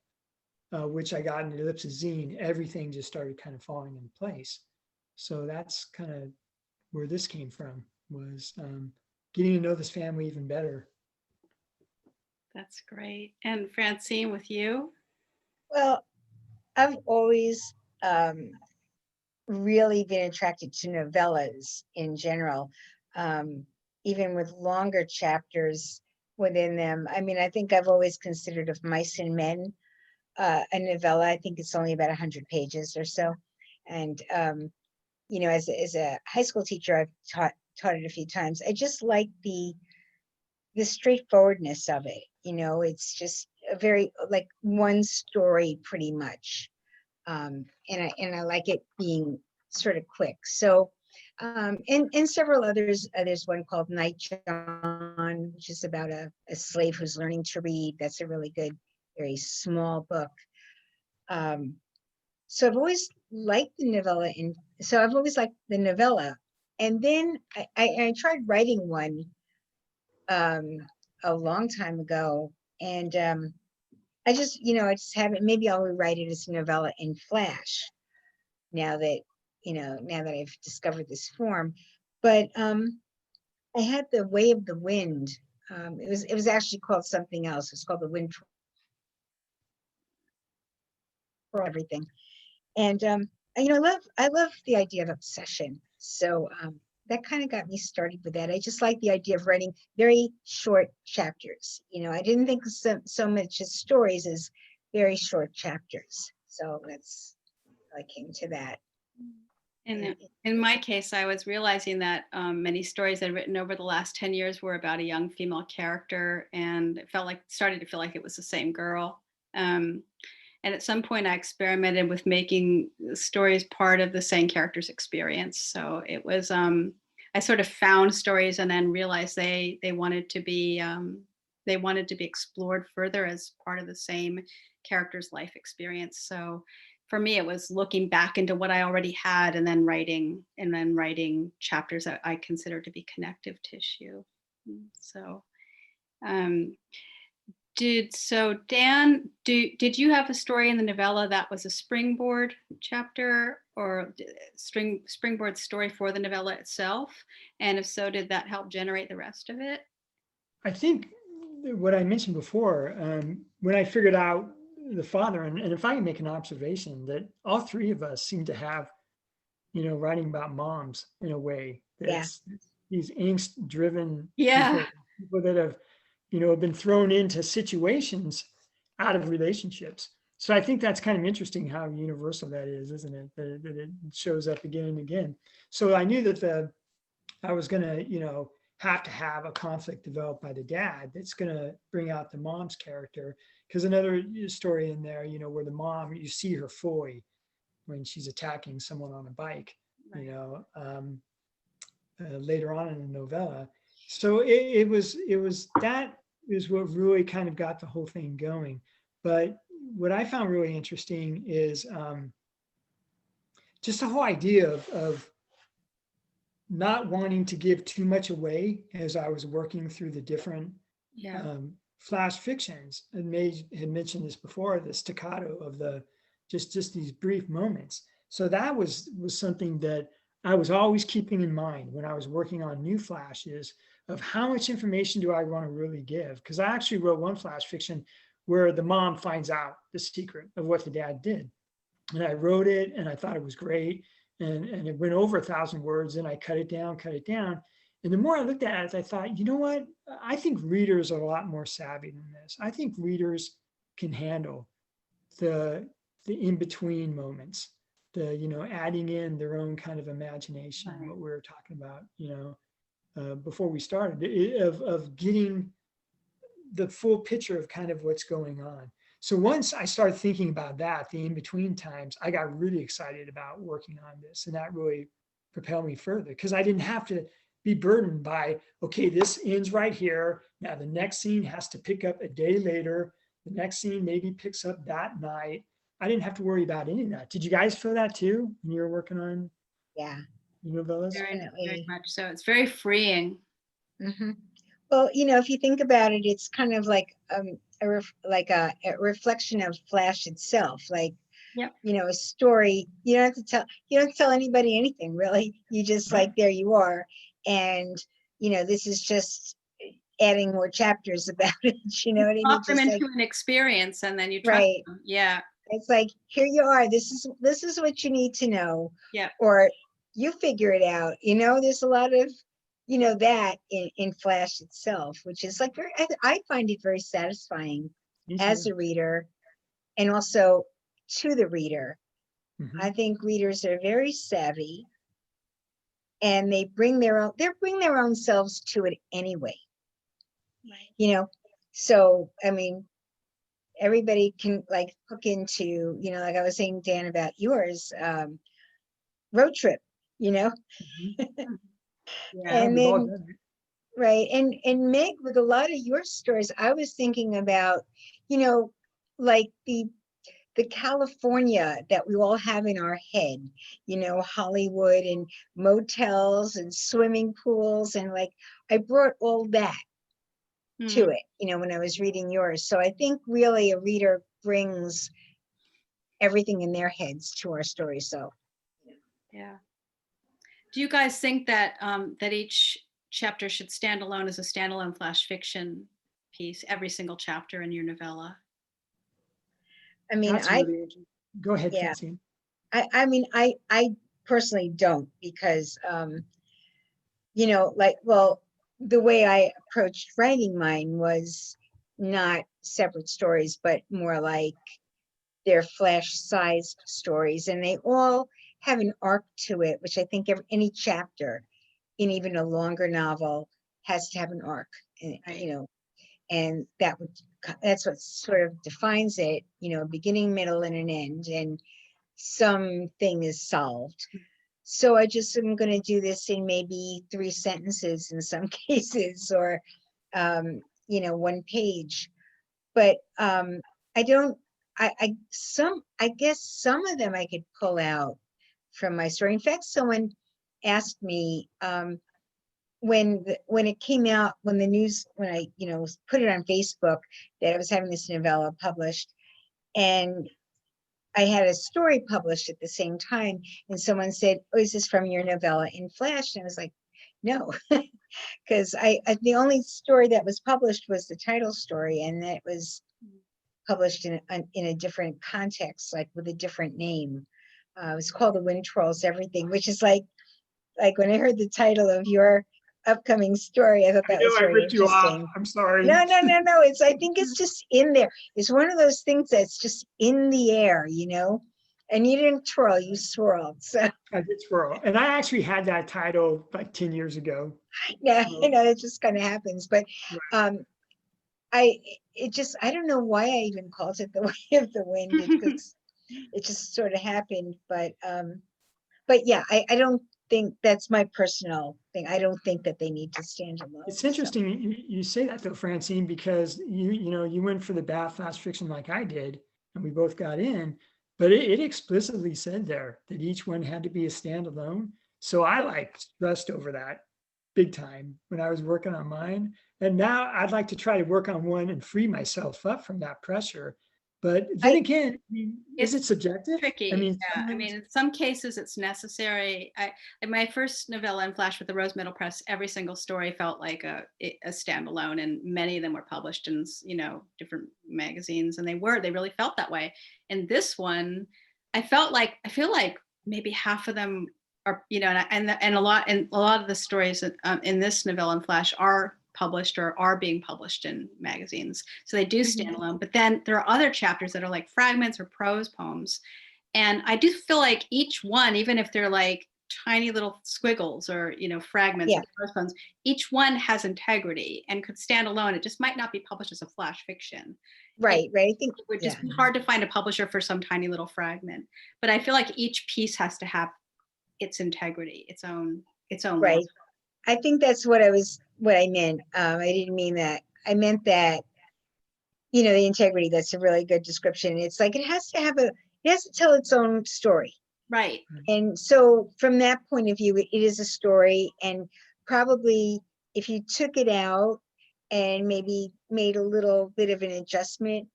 which I got in the Ellipsis zine, everything just started kind of falling into place. So that's kind of where this came from, was getting to know this family even better. That's great. And Francine, with you? Well, I've always really been attracted to novellas in general, even with longer chapters within them. I mean, I think I've always considered Of Mice and Men a novella. I think it's only about 100 pages or so. And, as a high school teacher, I've taught it a few times. I just like the straightforwardness of it. It's just a very, like, one story pretty much. And I like it being sort of quick. So, and several others. There's one called Night John, which is about a slave who's learning to read. That's a really good, very small book. So I've always liked the novella, so I've always liked the novella. And then I tried writing one a long time ago, and I just haven't. Maybe I'll rewrite it as a Novella-in-Flash now that I've discovered this form. But I had The Way of the Wind. It was actually called something else. It was called The Wind for Everything. And I love the idea of obsession. So that kind of got me started with that. I just like the idea of writing very short chapters. I didn't think so much as stories as very short chapters. So that's how I came to that. And in my case, I was realizing that many stories I'd written over the last 10 years were about a young female character, and it started to feel like it was the same girl. And at some point I experimented with making stories part of the same character's experience. So it was, I sort of found stories and then realized they wanted to be explored further as part of the same character's life experience. So for me, it was looking back into what I already had and then writing chapters that I consider to be connective tissue. So, Dan, did you have a story in the novella that was a springboard chapter or springboard story for the novella itself? And if so, did that help generate the rest of it? I think what I mentioned before, when I figured out the father, and if I can make an observation that all three of us seem to have, writing about moms in a way. That's these angst-driven Yeah. people that have, been thrown into situations out of relationships. So I think that's kind of interesting how universal that is, isn't it? That it shows up again and again. So I knew that I was going to, have to have a conflict developed by the dad that's going to bring out the mom's character. Because another story in there, where the mom, you see her fully when she's attacking someone on a bike, Right. Later on in the novella. So it was that is what really kind of got the whole thing going. But what I found really interesting is just the whole idea of not wanting to give too much away as I was working through the different flash fictions. And May had mentioned this before, the staccato of the just these brief moments. So that was something that I was always keeping in mind when I was working on new flashes of how much information do I want to really give? Because I actually wrote one flash fiction where the mom finds out the secret of what the dad did. And I wrote it and I thought it was great. And it went over 1,000 words and I cut it down. And the more I looked at it, I thought, you know what? I think readers are a lot more savvy than this. I think readers can handle the in-between moments, adding in their own kind of imagination, Right. what we were talking about, before we started, of getting the full picture of kind of what's going on. So once I started thinking about that, the in-between times, I got really excited about working on this. And that really propelled me further because I didn't have to be burdened by, okay, this ends right here. Now the next scene has to pick up a day later. The next scene maybe picks up that night. I didn't have to worry about any of that. Did you guys feel that too when you were working on novellas? Very much so. It's very freeing. Mm-hmm. Well, if you think about it, it's kind of like a reflection of Flash itself. Like, a story. You don't have to tell anybody anything really. You just like, there you are, and this is just adding more chapters about it. You know what I mean? Pop them into an experience, and then you trust them. Yeah. It's like, here you are. This is what you need to know. Yeah. Or you figure it out. There's a lot of that in Flash itself, which is like I find it very satisfying as a reader and also to the reader. Mm-hmm. I think readers are very savvy and they bring their own selves to it anyway. Right. So I mean, everybody can like hook into, like I was saying, Dan, about yours, road trip, Mm-hmm. And then, right. And Meg, with a lot of your stories, I was thinking about, like the California that we all have in our head, Hollywood and motels and swimming pools. And like, I brought all that to it, when I was reading yours. So I think really a reader brings everything in their heads to our story. So, yeah. Do you guys think that that each chapter should stand alone as a standalone flash fiction piece, every single chapter in your novella? I mean, really go ahead, Francine. I mean, I personally don't, because, you know, like, well, the way I approached writing mine was not separate stories, but more like they're flash-sized stories, and they all have an arc to it, which I think any chapter in even a longer novel has to have an arc, and, Right. you know, and that's what sort of defines it, you know, beginning, middle, and an end, and something is solved. So I just am going to do this in maybe 3 sentences in some cases, or, you know, 1 page. But I don't, I guess some of them I could pull out from my story. In fact, someone asked me, when it came out, when the news, when I, you know, put it on Facebook that I was having this novella published, and I had a story published at the same time, and someone said, "Oh, is this from your Novella-in-Flash?" And I was like, "No," because the only story that was published was the title story, and that was published in a different context, like with a different name. It was called The Wind Trolls Everything, which is like when I heard the title of your upcoming story, I thought I that know was I very ripped you off. interesting. I'm sorry. No, no, no, no. I think it's just in there. It's one of those things that's just in the air, you know? And you didn't twirl, you swirled. So I did swirl. And I actually had that title like 10 years ago. yeah, So, you know, it just kind of happens. But right. um I don't know why I even called it The Way of the Wind, because it just sort of happened. But yeah, I don't think that's my personal thing. I don't think that they need to stand alone. It's So interesting you say that though, Francine, because you know, you went for the bath fast fiction like I did, and we both got in, but it explicitly said there that each one had to be a standalone. So I like stressed over that big time when I was working on mine. And now I'd like to try to work on one and free myself up from that pressure. But then I again, I mean, is It's it subjective? I tricky. mean, Yeah. I mean, in some cases it's necessary. In my first Novella-in-Flash with the Rose Middle Press, every single story felt like a standalone, and many of them were published in, you know, different magazines, and they really felt that way. And this one, I feel like maybe half of them are, you know, and a lot of the stories in this Novella-in-Flash are published or are being published in magazines, so they do stand alone. But then there are other chapters that are like fragments or prose poems, and I do feel like each one, even if they're like tiny little squiggles or, you know, fragments yeah, or prose poems, each one has integrity and could stand alone. It just might not be published as a flash fiction. right. I think, It would yeah, just be hard to find a publisher for some tiny little fragment. But I feel like each piece has to have its integrity, its own line. right. I think that's what I meant. I didn't mean that. I meant that, you know, the integrity, that's a really good description. It's like it has to tell its own story. Right. And so from that point of view, it is a story. And probably if you took it out and maybe made a little bit of an adjustment,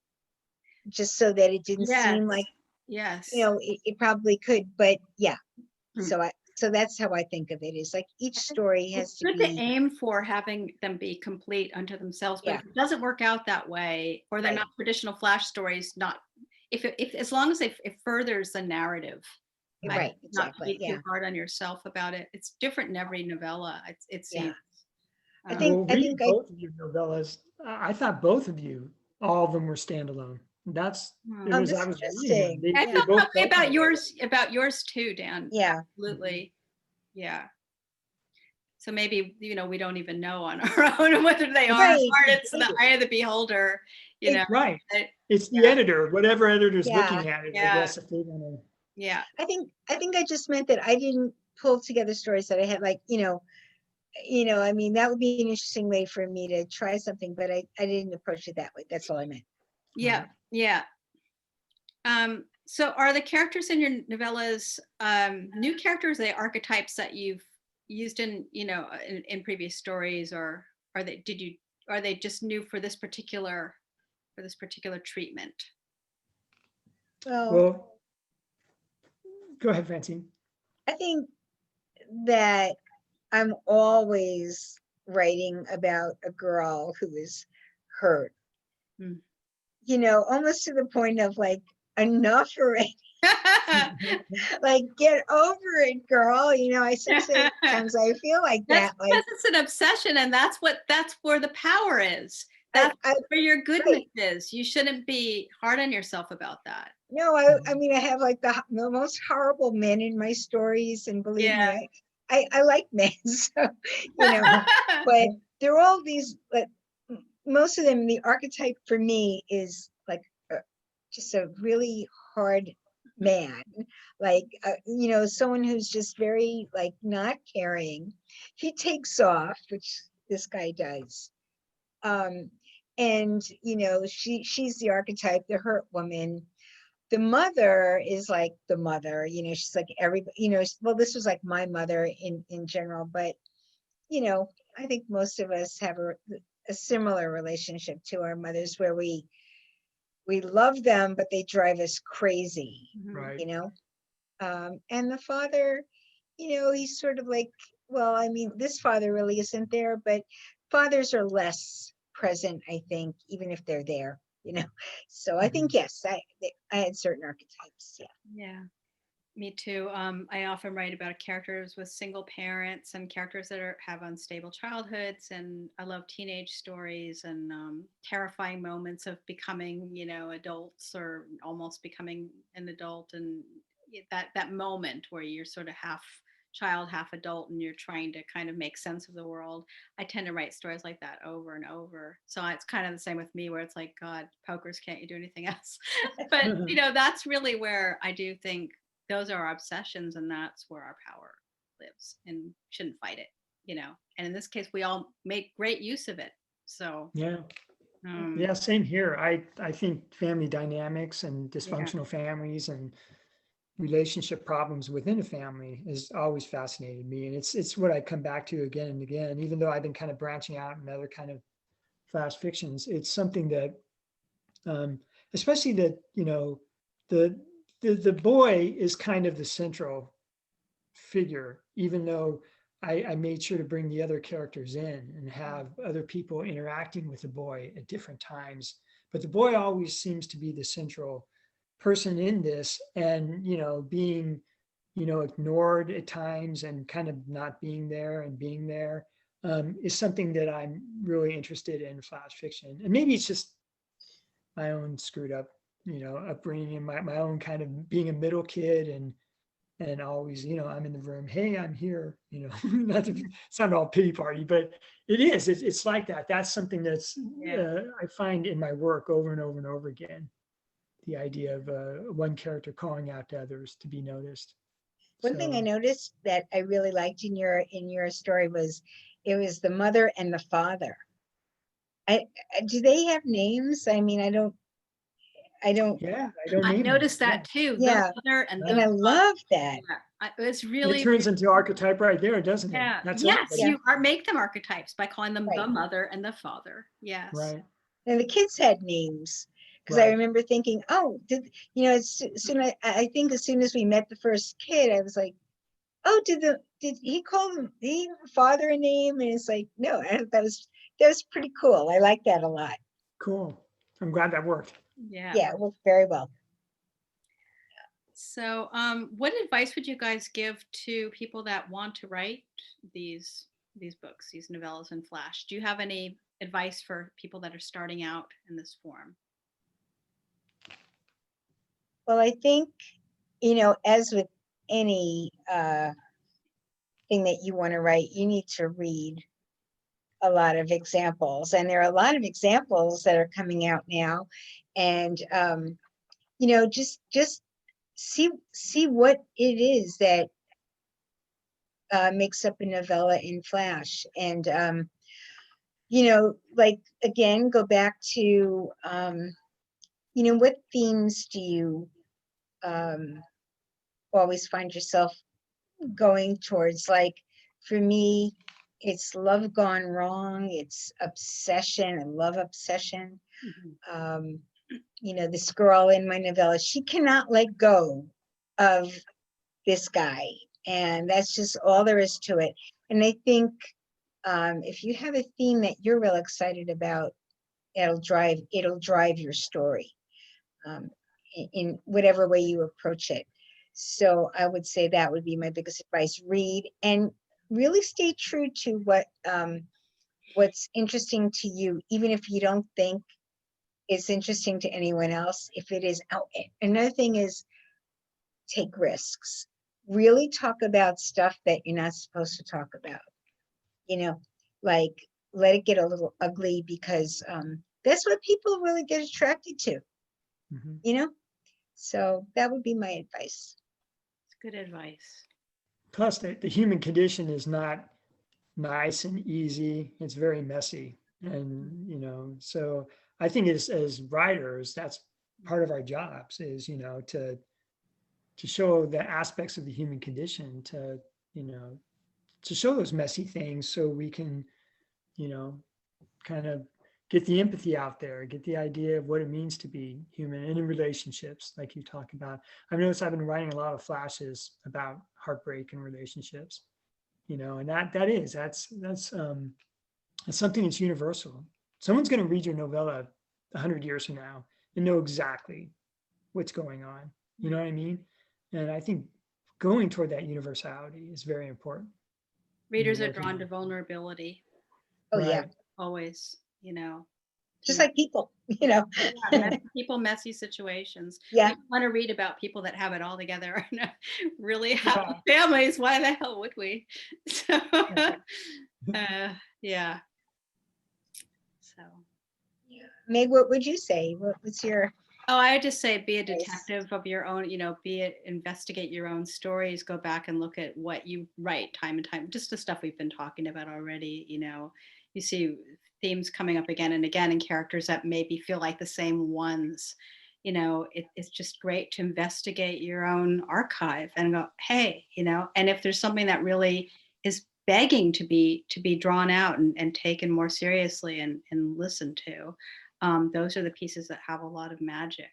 just so that it didn't Yes. seem like, Yes. you know, it probably could. But yeah, Hmm. so that's how I think of it. Is like each story has It's to good to be, aim for having them be complete unto themselves, but yeah, if it doesn't work out that way, or they're right, not traditional flash stories, not if as long as it furthers the narrative, I right, not to exactly, be too yeah, hard on yourself about it. It's different in every novella. It yeah. seems. I Um, think well, I reading think I both of your novellas, I thought both of you, all of them were standalone. That's it hmm. Oh, was this I is was reading them. interesting. I They Yeah, felt both that way felt that way. about yours too, Dan. yeah, Absolutely. Yeah. So maybe, you know, we don't even know on our own whether they are or right, aren't. It's the eye of the beholder, you know. Right. I- It's the yeah. editor, whatever editor's yeah. looking at it, I Yeah. guess, if they want Yeah. I think I just meant that I didn't pull together stories that I had, like, I mean, that would be an interesting way for me to try something, but I didn't approach it that way. That's all I meant. Yeah. Right. Yeah. So are the characters in your novellas new characters, are they archetypes that you've used in, you know, in previous stories, or are they just new for this particular treatment? Well, Well, go ahead, Francine. I think that I'm always writing about a girl who is hurt, Hmm. almost to the point of like, enough already. Like, get over it, girl. You know, sometimes I feel like That's that. because Like, it's an obsession, and that's where the power is. I, That's I, where your goodness right. is. You shouldn't be hard on yourself about that. No, I mean, I have like the most horrible men in my stories, and believe Yeah. me, I like men, so, you know, but they're all these, but most of them, the archetype for me is like just a really hard man, like, you know, someone who's just very like not caring. He takes off, which this guy does. And you know, she's the archetype, the hurt woman. The mother is like the mother, you know, she's like everybody, you know, well, this was like my mother in general, but you know, I think most of us have a similar relationship to our mothers, where we love them, but they drive us crazy, Right. you know. And the father, you know, he's sort of like, well, I mean, this father really isn't there, but fathers are less present, I think, even if they're there, you know. So I think, yes, I had certain archetypes. Yeah. Yeah, me too. I often write about characters with single parents and characters that have unstable childhoods, and I love teenage stories and terrifying moments of becoming, you know, adults or almost becoming an adult, and that moment where you're sort of half child, half adult, and you're trying to kind of make sense of the world. I tend to write stories like that over and over. So it's kind of the same with me, where it's like, God, pokers, can't you do anything else? But you know, that's really where I do think those are our obsessions, and that's where our power lives, and shouldn't fight it, you know. And in this case, we all make great use of it. So Yeah. um Yeah, same here. I think family dynamics and yeah, dysfunctional families and relationship problems within a family has always fascinated me. And it's what I come back to again and again, even though I've been kind of branching out in other kind of flash fictions. It's something that um, especially that, you know, the the boy is kind of the central figure, even though I made sure to bring the other characters in and have other people interacting with the boy at different times. But the boy always seems to be the central person in this, and you know, being, you know, ignored at times and kind of not being there and being there, is something that I'm really interested in flash fiction. And maybe it's just my own screwed up, you know, upbringing and my own kind of being a middle kid and always, you know, I'm in the room, hey, I'm here, you know, not to sound all pity party, but it's like that. That's something that's yeah, I find in my work over and over and over again, the idea of one character calling out to others to be noticed. One thing I So noticed that I really liked in your story was it was the mother and the father. Do they have names? I mean, I don't, yeah, I don't I name them. noticed that too. The yeah, mother and and the I Yeah. love that. yeah, it's It really, turns into archetype right there, doesn't it? yeah, That's yes, everybody. Yeah, you are make them archetypes by calling them the right. mother and the father. Yes. Right, And the kids had names, because I right. remember thinking, oh, you know, as soon I think as soon as we met the first kid, I was like, oh, did he call him the father a name? And it's like, no, that was pretty cool. I like that a lot. Cool. I'm glad that worked. Yeah. Yeah, it worked very well. So, what advice would you guys give to people that want to write these books, these novellas in Flash? Do you have any advice for people that are starting out in this form? Well, I think, you know, as with any thing that you want to write, you need to read a lot of examples, and there are a lot of examples that are coming out now, and you know, just see what it is that makes up a novella in Flash, and you know, like, again, go back to you know, what themes do you always find yourself going towards? Like, for me, it's love gone wrong, it's obsession. I love obsession. um you know, this girl in my novella, she cannot let go of this guy, and that's just all there is to it. And I think if you have a theme that you're real excited about, it'll drive your story. um, in whatever way you approach it. So I would say that would be my biggest advice. Read and really stay true to what's interesting to you, even if you don't think it's interesting to anyone else. If it is, another thing is take risks. Really talk about stuff that you're not supposed to talk about. You know, like let it get a little ugly, because that's what people really get attracted to. Mhm. You know, so that would be my advice. It's good advice. Plus, the human condition is not nice and easy. It's very messy. And, so I think as writers, that's part of our jobs is, to show the aspects of the human condition, to show those messy things so we can, kind of get the empathy out there, get the idea of what it means to be human and in relationships, like you talk about. I've noticed I've been writing a lot of flashes about heartbreak and relationships, and that's something that's universal. Someone's going to read your novella 100 years from now and know exactly what's going on. You know what I mean? And I think going toward that universality is very important. Readers are working drawn on- to vulnerability, Oh yeah, Right. always, just Yeah. like people. Yeah, messy people, messy situations. Yeah. We don't want to read about people that have it all together and really happy Yeah. families. Why the hell would we? So, yeah. So, Meg, what would you say? What's your oh, I would just say be a advice? detective of your own, investigate your own stories, go back and look at what you write time and time, just the stuff we've been talking about already. You see themes coming up again and again and characters that maybe feel like the same ones. It's just great to investigate your own archive and go, hey, and if there's something that really is begging to be drawn out and taken more seriously and listened to, those are the pieces that have a lot of magic.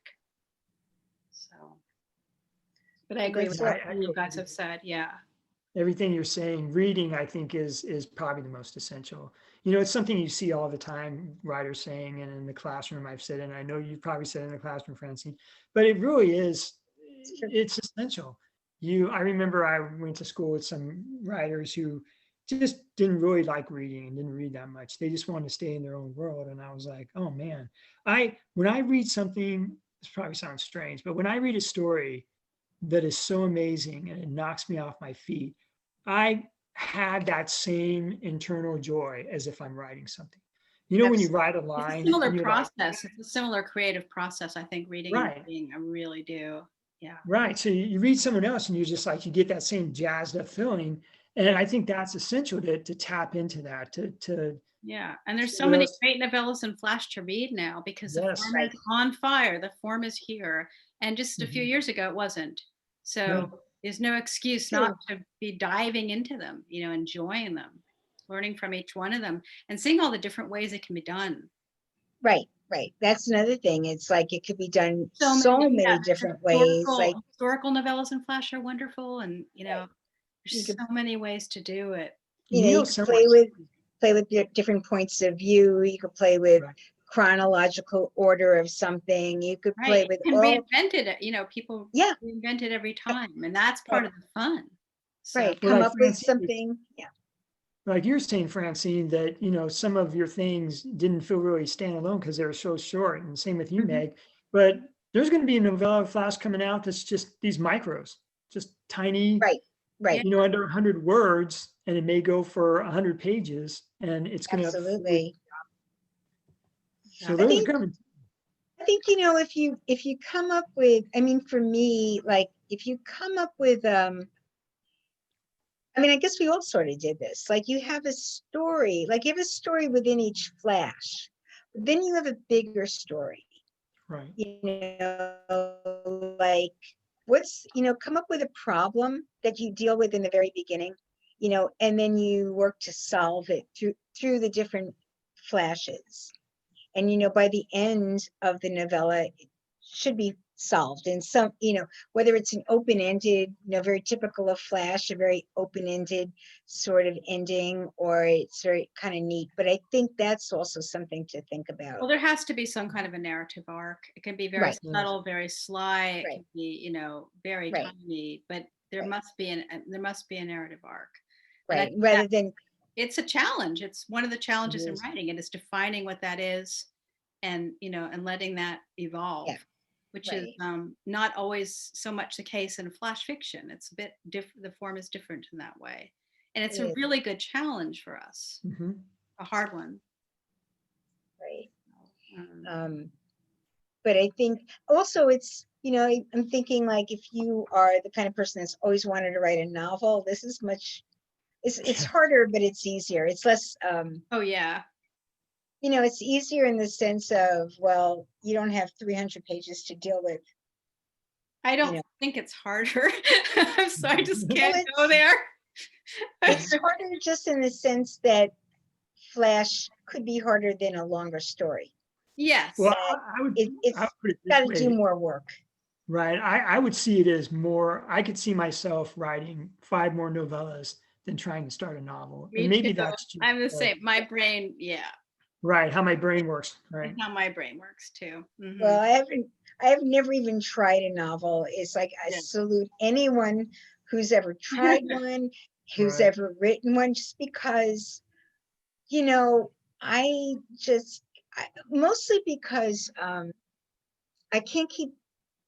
So, but I agree That's with what- what you guys have said. Yeah. Everything you're saying, reading, I think is probably the most essential. It's something you see all the time, writers saying, and in the classroom I've said, and I know you probably said in the classroom, Francine, but it really is, true. it's essential. I remember I went to school with some writers who just didn't really like reading and didn't read that much. They just wanted to stay in their own world. And I was like, oh man, when I read something, this probably sounds strange, but when I read a story that is so amazing and it knocks me off my feet, I had that same internal joy as if I'm writing something. When you write a It's a line, similar and you're like, process. It's a similar creative process, I think, reading and Right. reading. I really do. Yeah. right. So you read someone else and you're just like, you get that same jazzed up feeling. And I think that's essential to tap into that, to Yeah. And there's see so what many else- great Novellas-in-Flash to read now because the Yes. form is on fire. The form is here. And just a few Mhm. years ago, it wasn't. So No. there's no excuse not to be diving into them, enjoying them, learning from each one of them, and seeing all the different ways it can be done. Right. That's another thing. It's like it could be done so many yeah, different ways. Like historical Novellas-in-Flash are wonderful, and you there's could, so many ways to do it. you could play with different points of view. You could play with Right. chronological order of something. You could play Right, with and all. reinvented it. People Yeah. reinvent it every time, and that's part of the fun. So, Right. Well, Come like up with Francine- something. Yeah. like you're saying, Francine, that some of your things didn't feel really standalone because they were so short, and same with you, Mhm. Meg. But there's going to be a Novella-in-Flash coming out that's just these micros, just tiny, Right. under 100 words, and it may go for 100 pages, and it's going to. Absolutely. So I those are think coming. if you come up with, I mean, for me, like if you come up with I mean, I guess we all sort of did this. Like you have a story, within each flash, but then you have a bigger story. Right. Like come up with a problem that you deal with in the very beginning, and then you work to solve it through the different flashes. And by the end of the novella, it should be solved in some, whether it's an open-ended, very typical of Flash, a very open-ended sort of ending, or it's very kind of neat. But I think that's also something to think about. Well, there has to be some kind of a narrative arc. It can be very Right. subtle, very sly. It Right. can be, very Right. tiny, but there Right. must be a narrative arc. And I Right. think Rather than, it's a challenge. It's one of the challenges in Yes. writing. It is defining what that is and, and letting that evolve, Yeah. which is Right. not always so much the case in flash fiction. It's a bit different. The form is different in that way. And it's It a is. really good challenge for us, Mhm. a hard one. Right. Um, But I think also it's, I'm thinking like if you are the kind of person that's always wanted to write a novel, this is much, it's harder, but it's easier. It's less, oh, yeah. it's easier in the sense of, well, you don't have 300 pages to deal with. I don't think it's harder. I'm sorry, I just can't Well, go there. It's harder just in the sense that Flash could be harder than a longer story. Yes. Well, That I would it's put it got this to do way, more work. right? I would see it as more, I could see myself writing 5 more novellas than trying to start a novel. Me And maybe too. that's just I'm the same. My brain, right, how my brain works, right? that's how my brain works too. Mhm. Well, I have never even tried a novel. It's like I Yeah. salute anyone who's ever tried one, who's Right. ever written one, just because, I just, mostly because I can't keep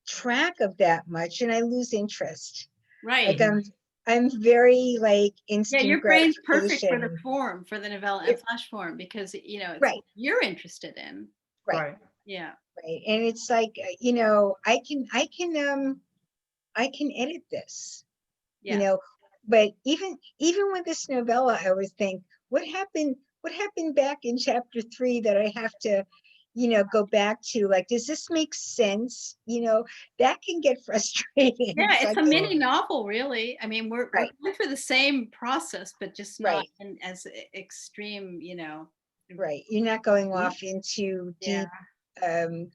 track of that much and I lose interest. Like Right. I'm very like Yeah, instant your brain's perfect for the gratification. form, for the novella and It- flash form, because it's right, what you're interested in. right, Right. Yeah. right. And it's like, I can edit this. Yeah. But even with this novella, I always think, what happened back in chapter 3 that I have to, go back to? Like, does this make sense? That can get frustrating. Yeah, So I it's a just, mini novel, really. I mean, we're right, going through the same process, but just not right, in as extreme, right. You're not going Yeah. off into Yeah. deep, um,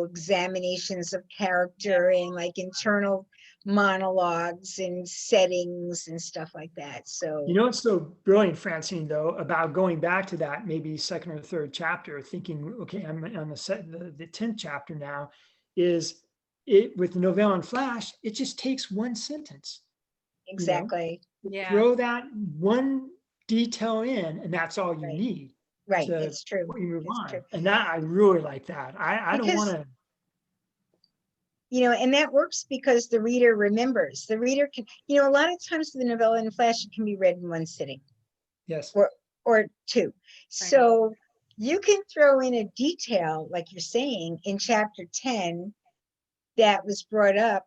examinations of character and like internal monologues and settings and stuff like that. So You know what's so brilliant, Francine, though, about going back to that maybe second or third chapter, thinking, okay, I'm on the 10th chapter now, is it with the Novellas-in-Flash, it just takes one sentence, exactly. Yeah. throw that one detail in, and that's all you Right. need Right. to It's true. move It's on. true. And that I really like that. I don't want Because, to. and that works because the reader remembers. The reader can, a lot of times the Novellas-in-Flash can be read in one sitting Yes. or two. So you can throw in a detail, like you're saying, in chapter 10 that was brought up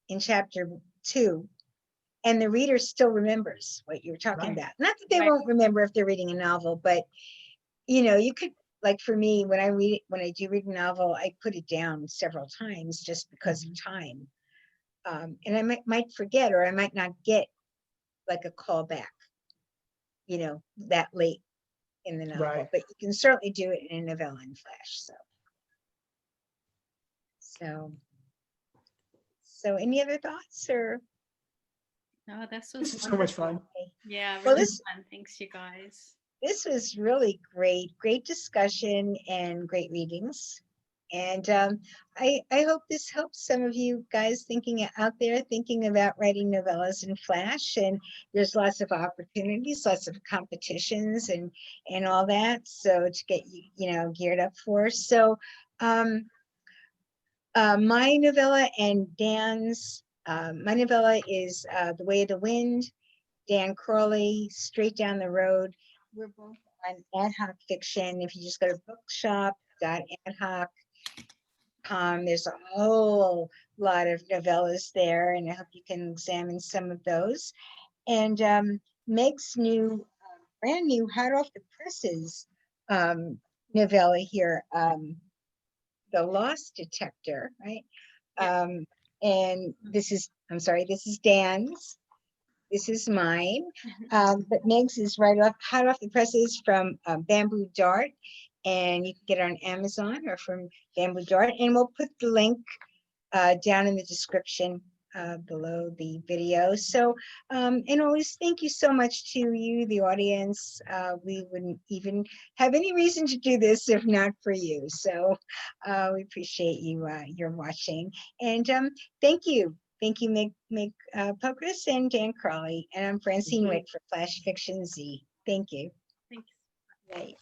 in chapter 2, and the reader still remembers what you were talking Right. about. Not that they Right. won't remember if they're reading a novel, but you could, like for me, when I do read a novel, I put it down several times just because of time. And I might forget, or I might not get like a call back, that late in the novel, Right. but you can certainly do it in a Novellas-in-Flash. So any other thoughts or? No, this was This is so much fun. Yeah, Well, really fun. Thanks, you guys. This was really great discussion and great readings. And I hope this helps some of you guys thinking out there, thinking about writing Novellas-in-Flash. And there's lots of opportunities, lots of competitions and all that. So to get you, geared up for. So my novella and Dan's, my novella is The Way of the Wind, Dan Crawley, Straight Down the Road. We're both on Ad Hoc Fiction. If you just go to bookshop.adhoc.com, there's a whole lot of novellas there, and I hope you can examine some of those. And Meg's brand new, hot off the presses novella here, The Lost Detector, right? Yeah. And this is Dan's. This is mine, but Meg's is hot off the presses from Bamboo Dart, and you can get it on Amazon or from Bamboo Dart. And we'll put the link down in the description below the video. So, and always thank you so much to you, the audience. We wouldn't even have any reason to do this if not for you. So we appreciate you, your watching. And thank you. Thank you, Meg Pokrass and Dan Crawley. And I'm Francine Witte for Flash Fiction Z. Thank you. Thanks. Right.